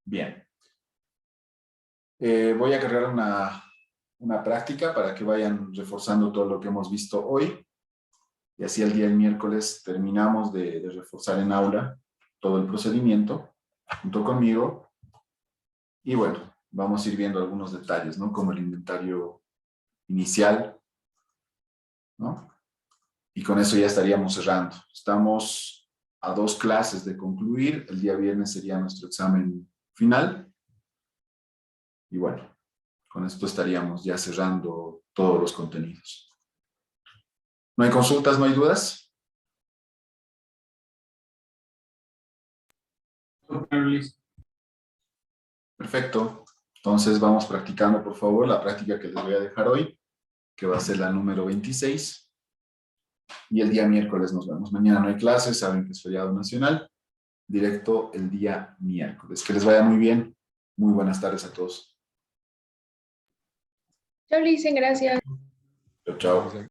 [SPEAKER 2] Bien. Voy a cargar una práctica para que vayan reforzando todo lo que hemos visto hoy. Y así el día del miércoles terminamos de reforzar en aula todo el procedimiento junto conmigo. Y bueno, vamos a ir viendo algunos detalles, ¿no? Como el inventario inicial, ¿no? Y con eso ya estaríamos cerrando. Estamos a 2 clases de concluir. El día viernes sería nuestro examen final. Y bueno, con esto estaríamos ya cerrando todos los contenidos. ¿No hay consultas, no hay dudas? Perfecto. Entonces vamos practicando, por favor, la práctica que les voy a dejar hoy, que va a ser la número 26. Y el día miércoles nos vemos. Mañana no hay clases, saben que es feriado nacional. Directo el día miércoles. Que les vaya muy bien. Muy buenas tardes a todos.
[SPEAKER 6] Chao, Licen, gracias.
[SPEAKER 2] Chao, chao.